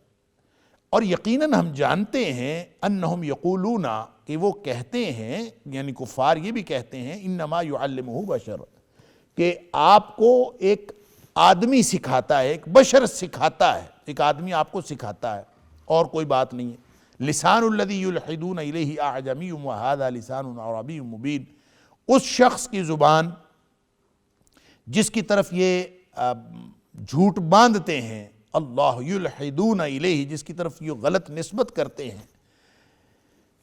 اور یقیناً ہم جانتے ہیں انہم یقولون، کہ وہ کہتے ہیں، یعنی کفار یہ بھی کہتے ہیں، انما یعلمہ بشر، کہ آپ کو ایک آدمی سکھاتا ہے، ایک بشر سکھاتا ہے، ایک آدمی آپ کو سکھاتا ہے، اور کوئی بات نہیں ہے۔ لسان الذی یلحدون الیہ اعجمی وہذا لسان عربی مبین، اس شخص کی زبان جس کی طرف یہ جھوٹ باندھتے ہیں، اللہ یلحدون الیہ، جس کی طرف یہ غلط نسبت کرتے ہیں،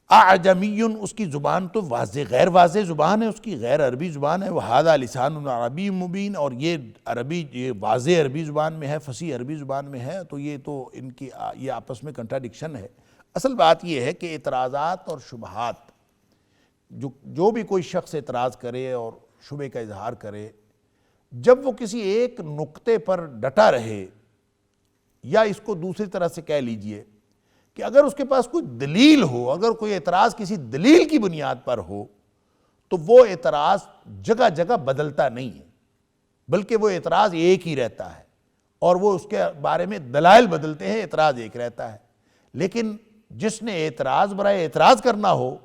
اعجمی، اس کی زبان تو واضح غیر واضح زبان ہے، اس کی غیر عربی زبان ہے، وہذا لسان عربی مبین، اور یہ عربی، یہ واضح عربی زبان میں ہے، فصیح عربی زبان میں ہے، تو یہ تو ان کی یہ آپس میں کنٹراڈکشن ہے۔ اصل بات یہ ہے کہ اعتراضات اور شبہات، جو بھی کوئی شخص اعتراض کرے اور شبہ کا اظہار کرے، جب وہ کسی ایک نقطے پر ڈٹا رہے، یا اس کو دوسری طرح سے کہہ لیجئے کہ اگر اس کے پاس کوئی دلیل ہو، اگر کوئی اعتراض کسی دلیل کی بنیاد پر ہو، تو وہ اعتراض جگہ جگہ بدلتا نہیں ہے، بلکہ وہ اعتراض ایک ہی رہتا ہے، اور وہ اس کے بارے میں دلائل بدلتے ہیں، اعتراض ایک رہتا ہے۔ لیکن جس نے اعتراض برائے اعتراض کرنا ہو،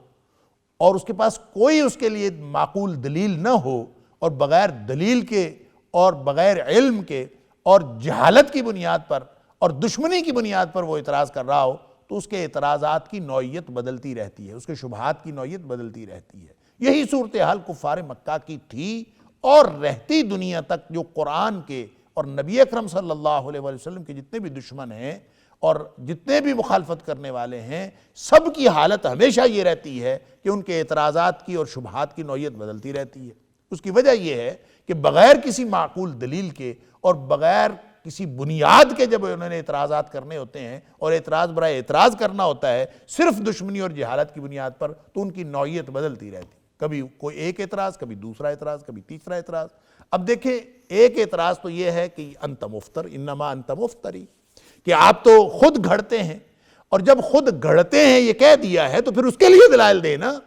اور اس کے پاس کوئی اس کے لیے معقول دلیل نہ ہو، اور بغیر دلیل کے اور بغیر علم کے اور جہالت کی بنیاد پر اور دشمنی کی بنیاد پر وہ اعتراض کر رہا ہو، تو اس کے اعتراضات کی نوعیت بدلتی رہتی ہے، اس کے شبہات کی نوعیت بدلتی رہتی ہے۔ یہی صورتحال کفار مکہ کی تھی اور رہتی دنیا تک، جو قرآن کے اور نبی اکرم صلی اللہ علیہ وسلم کے جتنے بھی دشمن ہیں اور جتنے بھی مخالفت کرنے والے ہیں، سب کی حالت ہمیشہ یہ رہتی ہے کہ ان کے اعتراضات کی اور شبہات کی نوعیت بدلتی رہتی ہے۔ اس کی وجہ یہ ہے کہ بغیر کسی معقول دلیل کے اور بغیر کسی بنیاد کے جب انہوں نے اعتراضات کرنے ہوتے ہیں، اور اعتراض برائے اعتراض کرنا ہوتا ہے صرف دشمنی اور جہالت کی بنیاد پر، تو ان کی نوعیت بدلتی رہتی، کبھی کوئی ایک اعتراض، کبھی دوسرا اعتراض، کبھی تیسرا اعتراض۔ اب دیکھیں، ایک اعتراض تو یہ ہے کہ انت مفتر، انما انت مفتری، کہ آپ تو خود گھڑتے ہیں، اور جب خود گھڑتے ہیں یہ کہہ دیا ہے تو پھر اس کے لیے دلائل دیں نا،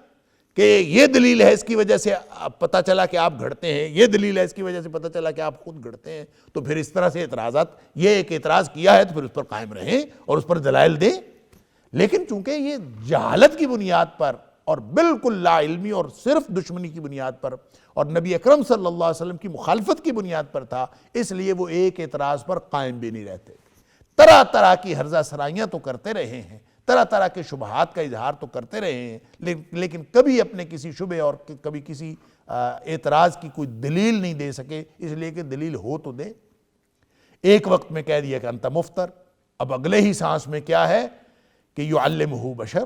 کہ یہ دلیل ہے اس کی وجہ سے پتہ چلا کہ آپ گھڑتے ہیں، یہ دلیل ہے اس کی وجہ سے پتہ چلا کہ آپ خود گھڑتے ہیں، تو پھر اس طرح سے اعتراضات، یہ ایک اعتراض کیا ہے تو پھر اس پر قائم رہیں اور اس پر دلائل دیں۔ لیکن چونکہ یہ جہالت کی بنیاد پر اور بالکل لا علمی اور صرف دشمنی کی بنیاد پر اور نبی اکرم صلی اللہ علیہ وسلم کی مخالفت کی بنیاد پر تھا، اس لیے وہ ایک اعتراض پر قائم بھی نہیں رہتے، طرح طرح کی ہرزہ سرائیاں تو کرتے رہے ہیں، طرح طرح کے شبہات کا اظہار تو کرتے رہے ہیں، لیکن کبھی اپنے کسی شبہ اور کبھی کسی اعتراض کی کوئی دلیل نہیں دے سکے، اس لیے کہ دلیل ہو تو دے۔ ایک وقت میں کہہ دیا کہ انت مفتر، اب اگلے ہی سانس میں کیا ہے کہ یعلمہ بشر،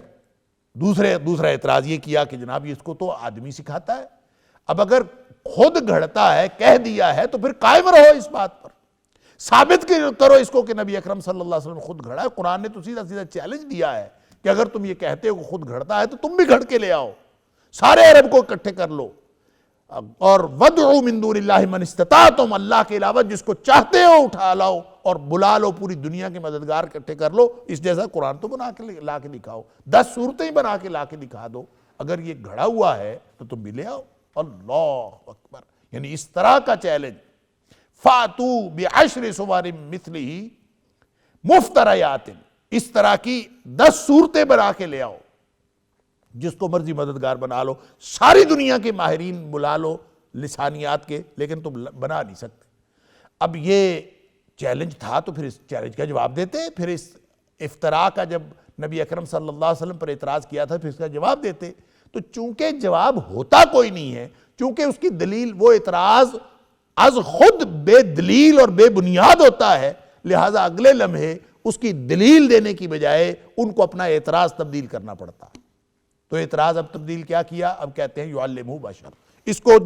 دوسرا اعتراض یہ کیا کہ جناب یہ اس کو تو آدمی سکھاتا ہے۔ اب اگر خود گھڑتا ہے، کہہ دیا ہے، تو پھر قائم رہو اس بات پر، ثابت کرو اس کو کہ نبی اکرم صلی اللہ علیہ وسلم خود گھڑا ہے۔ قرآن نے تو سیدھا سیدھا چیلنج دیا ہے کہ اگر تم یہ کہتے ہو کہ خود گھڑتا ہے تو تم بھی گھڑ کے لے آؤ، سارے عرب کو اکٹھے کر لو، اور وَادْعُوا مِن دُونِ اللَّهِ مَنِ اسْتَطَعْتُمْ، اللہ کے علاوہ جس کو چاہتے ہو اٹھا لاؤ اور بلا لو، پوری دنیا کے مددگار اکٹھے کر لو۔ اس جیسا قرآن تو بنا کے لا کے دکھاؤ، 10 صورتیں بنا کے لا کے دکھا دو، اگر یہ گھڑا ہوا ہے تو تم بھی لے آؤ۔ اللہ اکبر، یعنی اس طرح کا چیلنج، فَاتُوا بِعَشْرِ سُوَرٍ مِثْلِهِ مُفْتَرَيَاتٍ، اس طرح کی 10 صورتیں بنا کے لے آؤ، جس کو مرضی مددگار بنا لو، ساری دنیا کے ماہرین بلا لو لسانیات کے، لیکن تم بنا نہیں سکتے۔ اب یہ چیلنج تھا تو پھر اس چیلنج کا جواب دیتے، پھر اس افتراء کا جب نبی اکرم صلی اللہ علیہ وسلم پر اعتراض کیا تھا پھر اس کا جواب دیتے، تو چونکہ جواب ہوتا کوئی نہیں ہے، چونکہ اس کی دلیل، وہ اعتراض از خود بے دلیل اور بے بنیاد ہوتا ہے، لہٰذا اگلے لمحے اس کی دلیل دینے کی بجائے ان کو اپنا اعتراض تبدیل کرنا پڑتا۔ تو اعتراض اب تبدیل کیا کیا، اب کہتے ہیں یعلمہ بشر، اس کو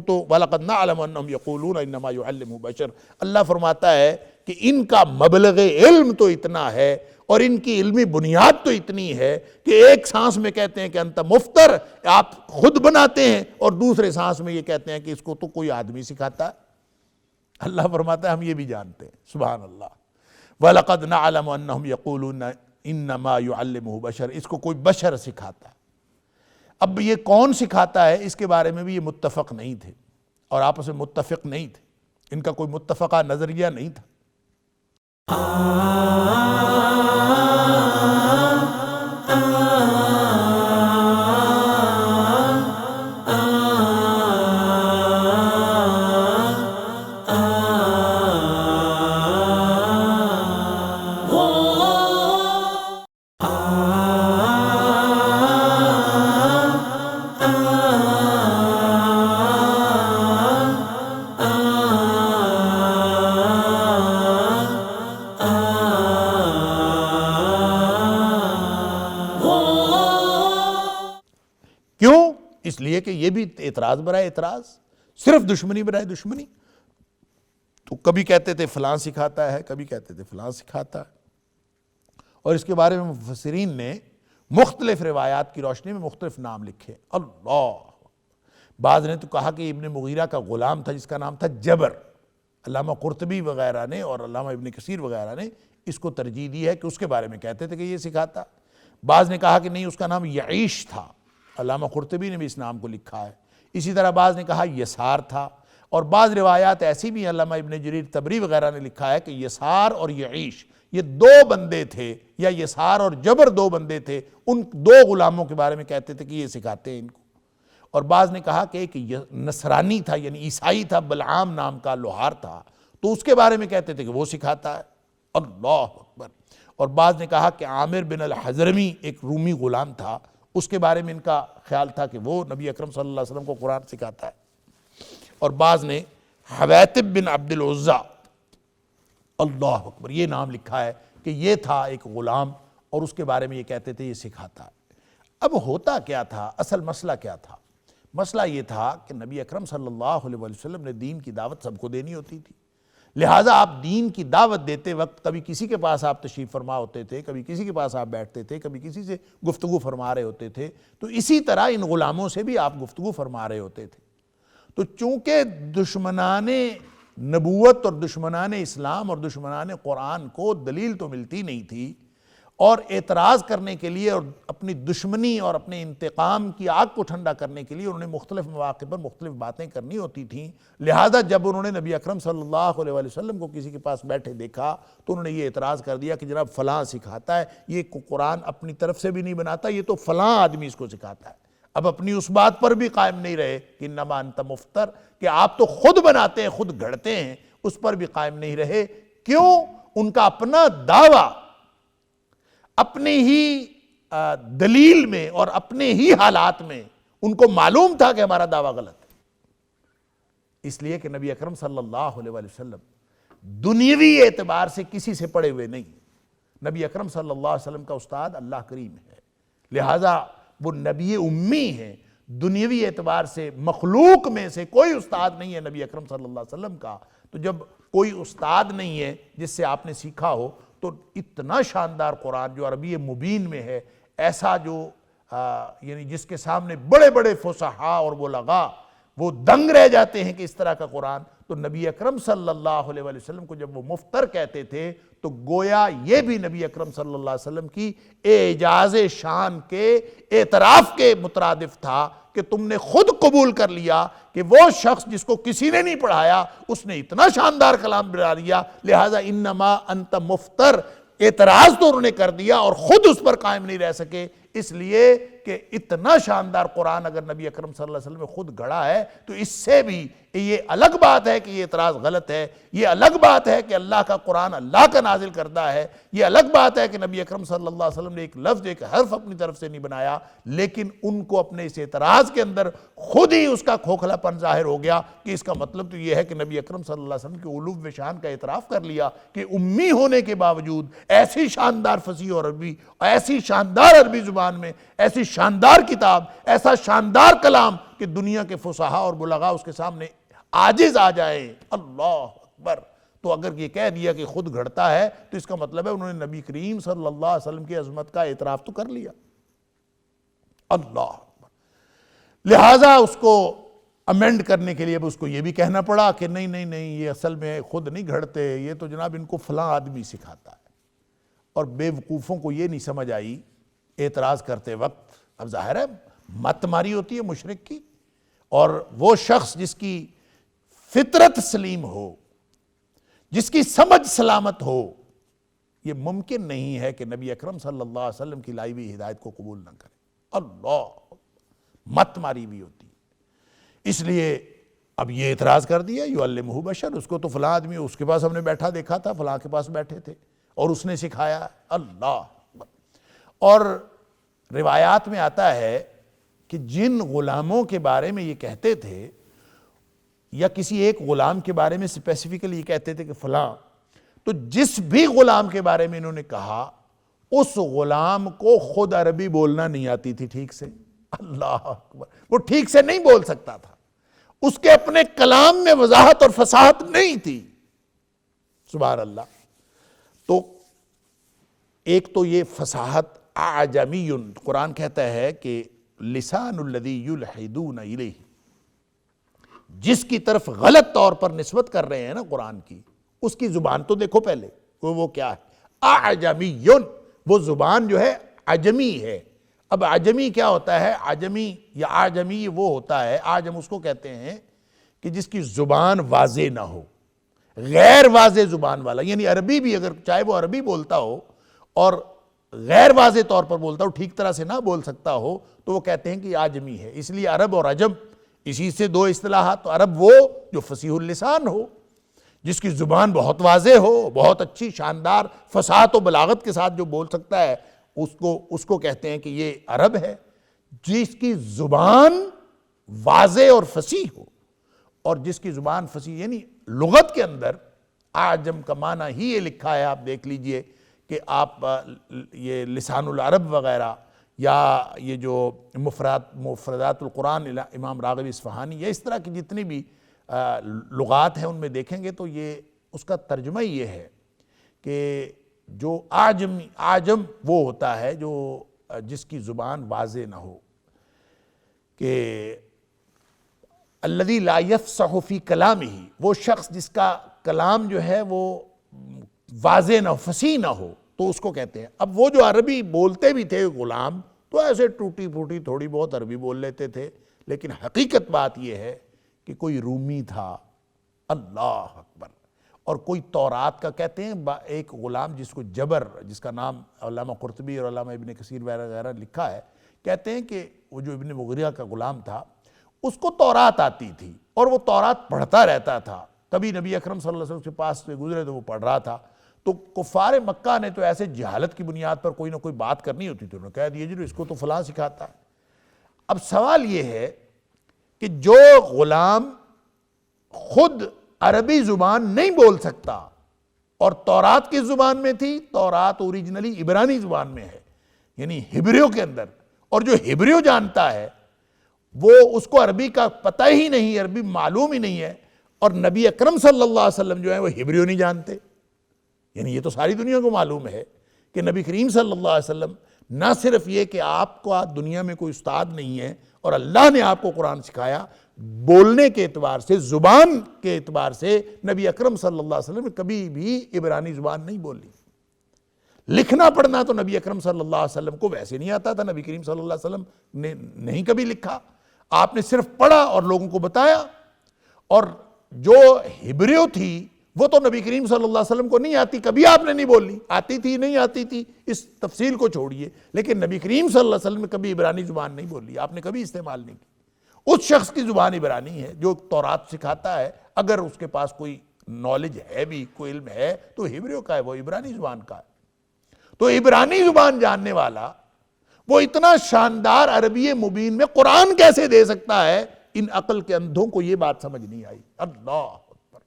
تو وَلَقَدْ نَعْلَمُ أَنَّهُمْ يَقُولُونَ إِنَّمَا يُعَلِّمُهُ بَشَرٌ، اللہ فرماتا ہے کہ ان کا مبلغ علم تو اتنا ہے اور ان کی علمی بنیاد تو اتنی ہے کہ ایک سانس میں کہتے ہیں کہ انت مفتر، آپ خود بناتے ہیں، اور دوسرے سانس میں یہ کہتے ہیں کہ اس کو تو کوئی آدمی سکھاتا ہے۔ اللہ فرماتا ہے ہم یہ بھی جانتے ہیں، سبحان اللہ، وَلَقَدْ نَعْلَمُ أَنَّهُمْ يَقُولُونَ إِنَّمَا يُعَلِّمُهُ بَشَرٌ، اس کو کوئی بشر سکھاتا ہے۔ اب یہ کون سکھاتا ہے اس کے بارے میں بھی یہ متفق نہیں تھے، اور آپس میں متفق نہیں تھے، ان کا کوئی متفقہ نظریہ نہیں تھا۔ کیوں؟ اس لیے کہ یہ بھی اعتراض برائے اعتراض، صرف دشمنی برائے دشمنی۔ تو کبھی کہتے تھے فلاں سکھاتا ہے، کبھی کہتے تھے فلاں سکھاتا ہے، اور اس کے بارے میں مفسرین نے مختلف روایات کی روشنی میں مختلف نام لکھے۔ اللہ، بعض نے تو کہا کہ ابن مغیرہ کا غلام تھا جس کا نام تھا جبر، علامہ قرطبی وغیرہ نے اور علامہ ابن کثیر وغیرہ نے اس کو ترجیح دی ہے کہ اس کے بارے میں کہتے تھے کہ یہ سکھاتا۔ بعض نے کہا کہ نہیں، اس کا نام یعیش تھا، علامہ قرطبی نے بھی اس نام کو لکھا ہے۔ اسی طرح بعض نے کہا یسار تھا، اور بعض روایات ایسی بھی علامہ ابن جریر طبری وغیرہ نے لکھا ہے کہ یسار اور یعیش یہ دو بندے تھے، یا یسار اور جبر دو بندے تھے، ان دو غلاموں کے بارے میں کہتے تھے کہ یہ سکھاتے ہیں ان کو۔ اور بعض نے کہا کہ ایک نصرانی تھا، یعنی عیسائی تھا، بلعام نام کا لوہار تھا، تو اس کے بارے میں کہتے تھے کہ وہ سکھاتا ہے۔ اللہ اکبر۔ اور بعض نے کہا کہ عامر بن الحضرمی ایک رومی غلام تھا، اس کے بارے میں ان کا خیال تھا کہ وہ نبی اکرم صلی اللہ علیہ وسلم کو قرآن سکھاتا ہے۔ اور بعض نے حویتب بن عبد العزیٰ، اللہ اکبر، یہ نام لکھا ہے کہ یہ تھا ایک غلام، اور اس کے بارے میں یہ کہتے تھے یہ سکھاتا ہے۔ اب ہوتا کیا تھا، اصل مسئلہ کیا تھا؟ مسئلہ یہ تھا کہ نبی اکرم صلی اللہ علیہ وسلم نے دین کی دعوت سب کو دینی ہوتی تھی، لہٰذا آپ دین کی دعوت دیتے وقت کبھی کسی کے پاس آپ تشریف فرما ہوتے تھے، کبھی کسی کے پاس آپ بیٹھتے تھے، کبھی کسی سے گفتگو فرما رہے ہوتے تھے، تو اسی طرح ان غلاموں سے بھی آپ گفتگو فرما رہے ہوتے تھے۔ تو چونکہ دشمنان نبوت اور دشمنان اسلام اور دشمنان قرآن کو دلیل تو ملتی نہیں تھی، اور اعتراض کرنے کے لیے اور اپنی دشمنی اور اپنے انتقام کی آگ کو ٹھنڈا کرنے کے لیے انہوں نے مختلف مواقع پر مختلف باتیں کرنی ہوتی تھیں، لہذا جب انہوں نے نبی اکرم صلی اللہ علیہ وسلم کو کسی کے پاس بیٹھے دیکھا تو انہوں نے یہ اعتراض کر دیا کہ جناب فلاں سکھاتا ہے، یہ قرآن اپنی طرف سے بھی نہیں بناتا، یہ تو فلاں آدمی اس کو سکھاتا ہے۔ اب اپنی اس بات پر بھی قائم نہیں رہے کہ انما انت مفتر، کہ آپ تو خود بناتے ہیں، خود گھڑتے ہیں، اس پر بھی قائم نہیں رہے۔ کیوں؟ ان کا اپنا دعویٰ اپنے ہی دلیل میں اور اپنے ہی حالات میں ان کو معلوم تھا کہ ہمارا دعویٰ غلط ہے، اس لیے کہ نبی اکرم صلی اللہ علیہ وسلم دنیاوی اعتبار سے کسی سے پڑے ہوئے نہیں، نبی اکرم صلی اللہ علیہ وسلم کا استاد اللہ کریم ہے، لہٰذا وہ نبی امی ہیں، دنیاوی اعتبار سے مخلوق میں سے کوئی استاد نہیں ہے نبی اکرم صلی اللہ علیہ وسلم کا۔ تو جب کوئی استاد نہیں ہے جس سے آپ نے سیکھا ہو، تو اتنا شاندار قرآن جو عربی مبین میں ہے، ایسا جو یعنی جس کے سامنے بڑے بڑے فصحاء اور بلغاء وہ دنگ رہ جاتے ہیں کہ اس طرح کا قرآن، تو نبی اکرم صلی اللہ علیہ وسلم کو جب وہ مفتر کہتے تھے تو گویا یہ بھی نبی اکرم صلی اللہ علیہ وسلم کی اعجاز شان کے اعتراف کے مترادف تھا کہ تم نے خود قبول کر لیا کہ وہ شخص جس کو کسی نے نہیں پڑھایا اس نے اتنا شاندار کلام بنا لیا، لہٰذا انما انت مفتر، اعتراض تو انہوں نے کر دیا اور خود اس پر قائم نہیں رہ سکے، اس لیے کہ اتنا شاندار قرآن اگر نبی اکرم صلی اللہ علیہ وسلم نے خود گھڑا ہے تو اس سے بھی یہ الگ بات ہے کہ یہ اعتراض غلط ہے، یہ الگ بات ہے کہ اللہ کا قرآن اللہ کا نازل کردہ ہے، یہ الگ بات ہے کہ نبی اکرم صلی اللہ علیہ وسلم نے ایک لفظ ایک حرف اپنی طرف سے نہیں بنایا، لیکن ان کو اپنے اس اعتراض کے اندر خود ہی اس کا کھوکھلا پن ظاہر ہو گیا کہ اس کا مطلب تو یہ ہے کہ نبی اکرم صلی اللہ علیہ وسلم کے علو و شان کا اعتراف کر لیا کہ امی ہونے کے باوجود ایسی شاندار فصیح اور عربی، ایسی شاندار عربی زبان زبان میں ایسی شاندار کتاب، ایسا شاندار کلام کہ دنیا کے فصحا اور بلغا اس کے سامنے عاجز آ جائے. اللہ اکبر. تو اگر یہ کہہ دیا کہ خود گھڑتا ہے تو اس کا مطلب ہے انہوں نے نبی کریم صلی اللہ علیہ وسلم کی عظمت کا اعتراف تو کر لیا. اللہ اکبر. لہٰذا اس کو امینڈ کرنے کے لیے اب اس کو یہ بھی کہنا پڑا کہ نہیں نہیں نہیں، یہ اصل میں خود نہیں گھڑتے، یہ تو جناب ان کو فلاں آدمی سکھاتا ہے. اور بے وقوفوں کو یہ نہیں سمجھ آئی اعتراض کرتے وقت. اب ظاہر ہے مت ماری ہوتی ہے مشرک کی، اور وہ شخص جس کی فطرت سلیم ہو، جس کی سمجھ سلامت ہو، یہ ممکن نہیں ہے کہ نبی اکرم صلی اللہ علیہ وسلم کی لائی ہوئی ہدایت کو قبول نہ کرے. اللہ، مت ماری بھی ہوتی ہے. اس لیے اب یہ اعتراض کر دیا یعلمہ بشر، اس کو تو فلاں آدمی اس کے پاس ہم نے بیٹھا دیکھا تھا، فلاں کے پاس بیٹھے تھے اور اس نے سکھایا. اللہ. اور روایات میں آتا ہے کہ جن غلاموں کے بارے میں یہ کہتے تھے، یا کسی ایک غلام کے بارے میں اسپیسیفکلی یہ کہتے تھے کہ فلاں، تو جس بھی غلام کے بارے میں انہوں نے کہا اس غلام کو خود عربی بولنا نہیں آتی تھی ٹھیک سے. اللہ اکبر. وہ ٹھیک سے نہیں بول سکتا تھا، اس کے اپنے کلام میں وضاحت اور فصاحت نہیں تھی. سبحان اللہ. تو ایک تو یہ فصاحت اعجمی، قرآن کہتا ہے کہ لسان الذی یلحدون الیہ، جس کی طرف غلط طور پر نسبت کر رہے ہیں نا قرآن کی، اس کی زبان تو دیکھو پہلے وہ کیا ہے. اعجمی، وہ زبان جو ہے عجمی ہے. اب عجمی کیا ہوتا ہے؟ عجمی یا اعجمی وہ ہوتا ہے، اعجم اس کو کہتے ہیں کہ جس کی زبان واضح نہ ہو، غیر واضح زبان والا. یعنی عربی بھی اگر چاہے وہ عربی بولتا ہو اور غیر واضح طور پر بولتا ہو، ٹھیک طرح سے نہ بول سکتا ہو، تو وہ کہتے ہیں کہ عاجمی ہے. اس لیے عرب اور عجم اسی سے دو اصطلاحات. تو عرب وہ جو فصیح اللسان ہو، جس کی زبان بہت واضح ہو، بہت اچھی شاندار فصاحت و بلاغت کے ساتھ جو بول سکتا ہے، اس کو کہتے ہیں کہ یہ عرب ہے. جس کی زبان واضح اور فصیح ہو، اور جس کی زبان فصیح، یعنی لغت کے اندر اعجم کا معنی ہی یہ لکھا ہے، آپ دیکھ لیجئے کہ آپ یہ لسان العرب وغیرہ یا یہ جو مفردات القرآن امام راغب اصفہانی یا اس طرح کی جتنی بھی لغات ہیں ان میں دیکھیں گے تو یہ اس کا ترجمہ یہ ہے کہ جو عاجم وہ ہوتا ہے جو جس کی زبان واضح نہ ہو، کہ الذی لا یفصح فی کلامہ، وہ شخص جس کا کلام جو ہے وہ واضح نہ ہو، فصیح نہ ہو، تو اس کو کہتے ہیں. اب وہ جو عربی بولتے بھی تھے غلام، تو ایسے ٹوٹی پھوٹی تھوڑی بہت عربی بول لیتے تھے، لیکن حقیقت بات یہ ہے کہ کوئی رومی تھا. اللہ اکبر. اور کوئی تورات کا، کہتے ہیں ایک غلام جس کو جبر، جس کا نام علامہ قرطبی اور علامہ ابن کثیر وغیرہ لکھا ہے، کہتے ہیں کہ وہ جو ابن مغیرہ کا غلام تھا اس کو تورات آتی تھی اور وہ تورات پڑھتا رہتا تھا. کبھی نبی اکرم صلی اللہ علیہ وسلم کے پاس سے گزرے تو وہ پڑھ رہا تھا. تو کفار مکہ نے تو ایسے جہالت کی بنیاد پر کوئی نہ کوئی بات کرنی ہوتی تھی، انہوں نے کہہ دیا جی اس کو تو فلاں سکھاتا ہے. اب سوال یہ ہے کہ جو غلام خود عربی زبان نہیں بول سکتا اور تورات کی زبان میں تھی، تورات اوریجنلی عبرانی زبان میں ہے، یعنی ہبریو کے اندر، اور جو ہبریو جانتا ہے وہ اس کو عربی کا پتہ ہی نہیں، عربی معلوم ہی نہیں ہے، اور نبی اکرم صلی اللہ علیہ وسلم جو ہے وہ ہبریو نہیں جانتے. یعنی یہ تو ساری دنیا کو معلوم ہے کہ نبی کریم صلی اللہ علیہ وسلم نہ صرف یہ کہ آپ کو دنیا میں کوئی استاد نہیں ہے اور اللہ نے آپ کو قرآن سکھایا، بولنے کے اعتبار سے، زبان کے اعتبار سے نبی اکرم صلی اللہ علیہ وسلم نے کبھی بھی عبرانی زبان نہیں بولی. لکھنا پڑھنا تو نبی اکرم صلی اللہ علیہ وسلم کو ویسے نہیں آتا تھا، نبی کریم صلی اللہ علیہ وسلم نے نہیں کبھی لکھا، آپ نے صرف پڑھا اور لوگوں کو بتایا. اور جو ہبریو تھی وہ تو نبی کریم صلی اللہ علیہ وسلم کو نہیں آتی، کبھی آپ نے نہیں بولی، آتی تھی نہیں آتی تھی اس تفصیل کو چھوڑیے، لیکن نبی کریم صلی اللہ علیہ وسلم نے کبھی عبرانی زبان نہیں بولی، آپ نے کبھی استعمال نہیں کی. اس شخص کی زبان عبرانی ہے جو تورات سکھاتا ہے، اگر اس کے پاس کوئی نالج ہے بھی، کوئی علم ہے تو ہبریو کا ہے، وہ عبرانی زبان کا ہے. تو عبرانی زبان جاننے والا وہ اتنا شاندار عربی مبین میں قرآن کیسے دے سکتا ہے؟ ان عقل کے اندھوں کو یہ بات سمجھ نہیں آئی. اللہ اکبر.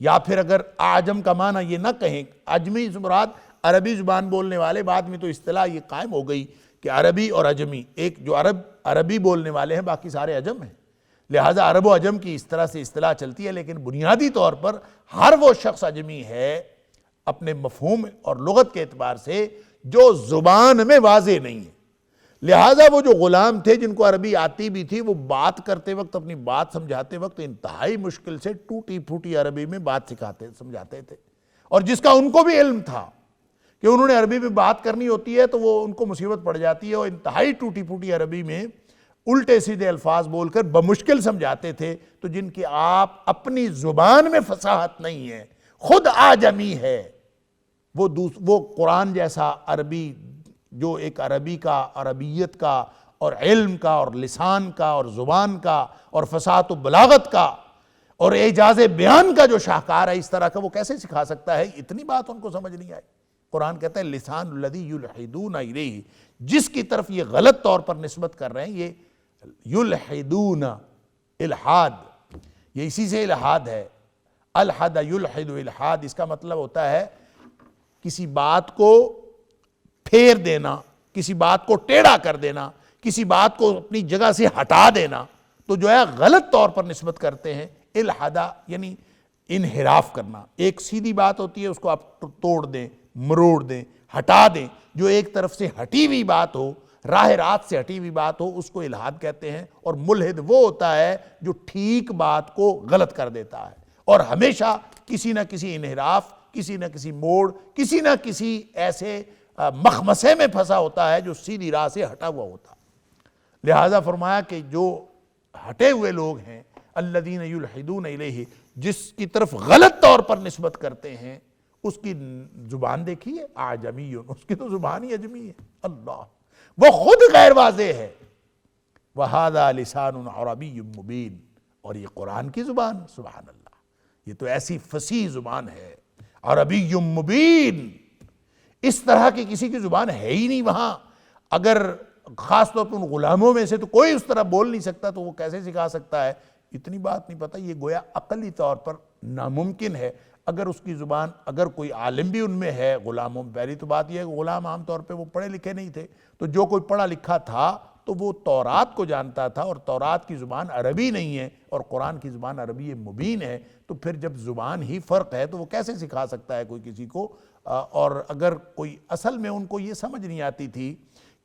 یا پھر اگر اعجم کا معنی یہ نہ کہیں، عجمی سے مراد عربی زبان بولنے والے، بعد میں تو اصطلاح یہ قائم ہو گئی کہ عربی اور عجمی، ایک جو عربی بولنے والے ہیں باقی سارے عجم ہیں، لہٰذا عرب و عجم کی اس طرح سے اصطلاح چلتی ہے، لیکن بنیادی طور پر ہر وہ شخص عجمی ہے اپنے مفہوم اور لغت کے اعتبار سے جو زبان میں واضح نہیں ہے۔ لہٰذا وہ جو غلام تھے جن کو عربی آتی بھی تھی، وہ بات کرتے وقت، اپنی بات سمجھاتے وقت انتہائی مشکل سے ٹوٹی پھوٹی عربی میں بات سمجھاتے تھے، اور جس کا ان کو بھی علم تھا کہ انہوں نے عربی میں بات کرنی ہوتی ہے تو وہ ان کو مصیبت پڑ جاتی ہے، اور انتہائی ٹوٹی پھوٹی عربی میں الٹے سیدھے الفاظ بول کر بمشکل سمجھاتے تھے، تو جن کی آپ اپنی زبان میں فصاحت نہیں ہے، خود آجمی ہے، وہ قرآن جیسا عربی، جو ایک عربی کا، عربیت کا اور علم کا اور لسان کا اور زبان کا اور فصاحت و بلاغت کا اور اعجاز بیان کا جو شاہکار ہے، اس طرح کا وہ کیسے سکھا سکتا ہے؟ اتنی بات ان کو سمجھ نہیں آئی۔ قرآن کہتا ہے لسان الذی یلحدون الیہ، جس کی طرف یہ غلط طور پر نسبت کر رہے ہیں، یہ یلحدون، الحاد، یہ اسی سے الحاد ہے، الحد یلحد الحاد، اس کا مطلب ہوتا ہے کسی بات کو پھیر دینا، کسی بات کو ٹیڑھا کر دینا، کسی بات کو اپنی جگہ سے ہٹا دینا، تو جو ہے غلط طور پر نسبت کرتے ہیں۔ الحدہ یعنی انحراف کرنا، ایک سیدھی بات ہوتی ہے اس کو آپ توڑ دیں، مروڑ دیں، ہٹا دیں، جو ایک طرف سے ہٹی ہوئی بات ہو، راہ راست سے ہٹی ہوئی بات ہو، اس کو الحاد کہتے ہیں۔ اور ملحد وہ ہوتا ہے جو ٹھیک بات کو غلط کر دیتا ہے اور ہمیشہ کسی نہ کسی انحراف، کسی نہ کسی موڑ، کسی نہ کسی ایسے مخمسے میں پھنسا ہوتا ہے جو سیدھی راہ سے ہٹا ہوا ہوتا۔ لہذا فرمایا کہ جو ہٹے ہوئے لوگ ہیں، الذین یلحدون الیہ، جس کی طرف غلط طور پر نسبت کرتے ہیں، اس کی زبان دیکھیے، اعجمی، اس کی تو زبان ہی عجمی ہے، اللہ، وہ خود غیر واضح ہے۔ وَهَذَا لِسَانٌ عَرَبِيٌّ مُبِينٌ، اور یہ قرآن کی زبان، سبحان اللہ، یہ تو ایسی فصیح زبان ہے، عربی مبین، اس طرح کی کسی کی زبان ہے ہی نہیں وہاں۔ اگر خاص طور پر ان غلاموں میں سے تو کوئی اس طرح بول نہیں سکتا تو وہ کیسے سکھا سکتا ہے؟ اتنی بات نہیں پتہ، یہ گویا عقلی طور پر ناممکن ہے۔ اگر اس کی زبان، اگر کوئی عالم بھی ان میں ہے غلاموں میں، پہلی تو بات یہ ہے کہ غلام عام طور پہ وہ پڑھے لکھے نہیں تھے، تو جو کوئی پڑھا لکھا تھا تو وہ تورات کو جانتا تھا، اور تورات کی زبان عربی نہیں ہے اور قرآن کی زبان عربی مبین ہے، تو پھر جب زبان ہی فرق ہے تو وہ کیسے سکھا سکتا ہے کوئی کسی کو؟ اور اگر کوئی اصل میں ان کو یہ سمجھ نہیں آتی تھی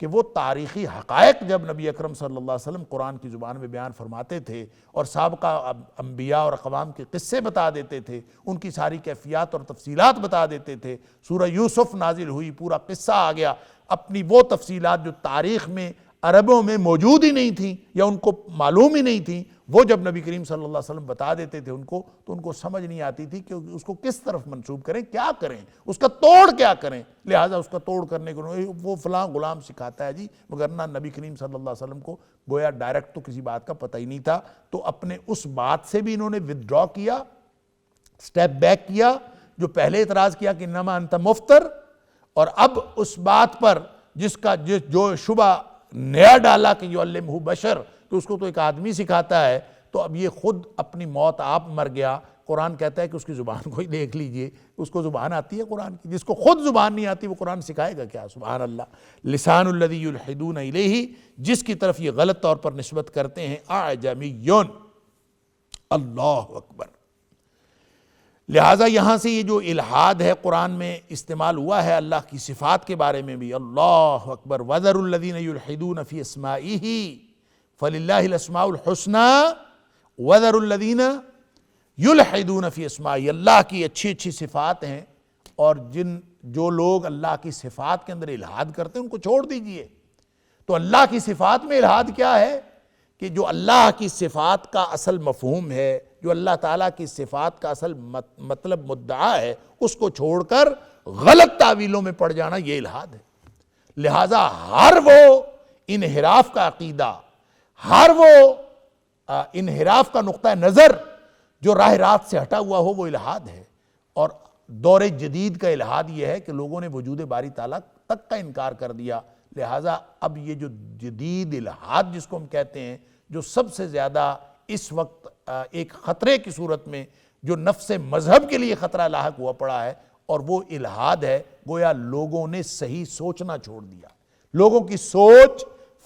کہ وہ تاریخی حقائق جب نبی اکرم صلی اللہ علیہ وسلم قرآن کی زبان میں بیان فرماتے تھے اور سابقہ انبیاء اور اقوام کے قصے بتا دیتے تھے، ان کی ساری کیفیات اور تفصیلات بتا دیتے تھے، سورہ یوسف نازل ہوئی، پورا قصہ آ گیا، اپنی وہ تفصیلات جو تاریخ میں عربوں میں موجود ہی نہیں تھیں یا ان کو معلوم ہی نہیں تھیں، وہ جب نبی کریم صلی اللہ علیہ وسلم بتا دیتے تھے ان کو، تو ان کو سمجھ نہیں آتی تھی کہ اس کو کس طرف منسوب کریں، کیا کریں، اس کا توڑ کیا کریں۔ لہٰذا اس کا توڑ کرنے کو وہ فلاں غلام سکھاتا ہے جی، مگرنہ نبی کریم صلی اللہ علیہ وسلم کو گویا ڈائریکٹ تو کسی بات کا پتہ ہی نہیں تھا، تو اپنے اس بات سے بھی انہوں نے ودرا کیا، سٹیپ بیک کیا، جو پہلے اعتراض کیا کہ انما انت مفتر، اور اب اس بات پر جس کا جو شبہ نیا ڈالا کہ یعلمہ بشر، کہ اس کو تو ایک آدمی سکھاتا ہے، تو اب یہ خود اپنی موت آپ مر گیا۔ قرآن کہتا ہے کہ اس کی زبان کو ہی دیکھ لیجئے، اس کو زبان آتی ہے قرآن کی، جس کو خود زبان نہیں آتی وہ قرآن سکھائے گا کیا؟ سبحان اللہ۔ لسان الذی یلحدون الیہ، جس کی طرف یہ غلط طور پر نسبت کرتے ہیں، اعجمی، اللہ اکبر۔ لہٰذا یہاں سے یہ جو الحاد ہے قرآن میں استعمال ہوا ہے اللہ کی صفات کے بارے میں بھی، اللہ اکبر، وَذَرُوا الَّذِينَ يُلْحِدُونَ فِي أَسْمَائِهِ فَلِلَّهِ الْأَسْمَاءُ الْحُسْنَى وَذَرُوا الَّذِينَ يُلْحِدُونَ فِي أَسْمَائِهِ، اللہ کی اچھی اچھی صفات ہیں، اور جو لوگ اللہ کی صفات کے اندر الحاد کرتے ہیں ان کو چھوڑ دیجئے۔ تو اللہ کی صفات میں الحاد کیا ہے؟ کہ جو اللہ کی صفات کا اصل مفہوم ہے، جو اللہ تعالیٰ کی صفات کا اصل مطلب مدعا ہے، اس کو چھوڑ کر غلط تعویلوں میں پڑ جانا، یہ الحاد ہے۔ لہٰذا ہر وہ انحراف کا عقیدہ، ہر وہ انحراف کا نقطہ نظر جو راہ راست سے ہٹا ہوا ہو، وہ الحاد ہے۔ اور دور جدید کا الحاد یہ ہے کہ لوگوں نے وجود باری تعالیٰ تک کا انکار کر دیا۔ لہٰذا اب یہ جو جدید الحاد جس کو ہم کہتے ہیں، جو سب سے زیادہ اس وقت ایک خطرے کی صورت میں جو نفس مذہب کے لیے خطرہ لاحق ہوا پڑا ہے، اور وہ الہاد ہے، گویا لوگوں نے صحیح سوچنا چھوڑ دیا، لوگوں کی سوچ،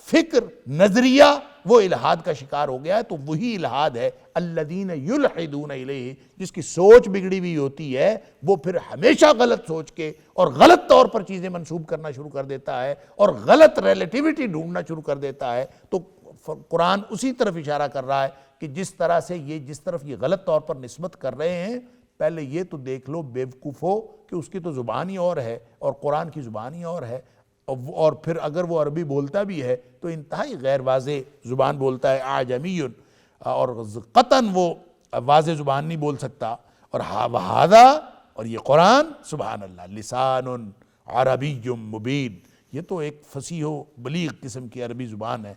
فکر، نظریہ وہ الہاد کا شکار ہو گیا ہے۔ تو وہی الہاد ہے الذین یلحدون الیہ، جس کی سوچ بگڑی ہوئی ہوتی ہے، وہ پھر ہمیشہ غلط سوچ کے اور غلط طور پر چیزیں منسوب کرنا شروع کر دیتا ہے اور غلط ریلیٹیوٹی ڈھونڈنا شروع کر دیتا ہے۔ تو قرآن اسی طرف اشارہ کر رہا ہے کہ جس طرف یہ غلط طور پر نسبت کر رہے ہیں، پہلے یہ تو دیکھ لو بیوقوفو کہ اس کی تو زبان ہی اور ہے اور قرآن کی زبان ہی اور ہے، اور پھر اگر وہ عربی بولتا بھی ہے تو انتہائی غیر واضح زبان بولتا ہے، اعجمی، اور قطعاً وہ واضح زبان نہیں بول سکتا۔ اور وہذا، اور یہ قرآن سبحان اللہ لسان عربی مبین، یہ تو ایک فصیح و بلیغ قسم کی عربی زبان ہے۔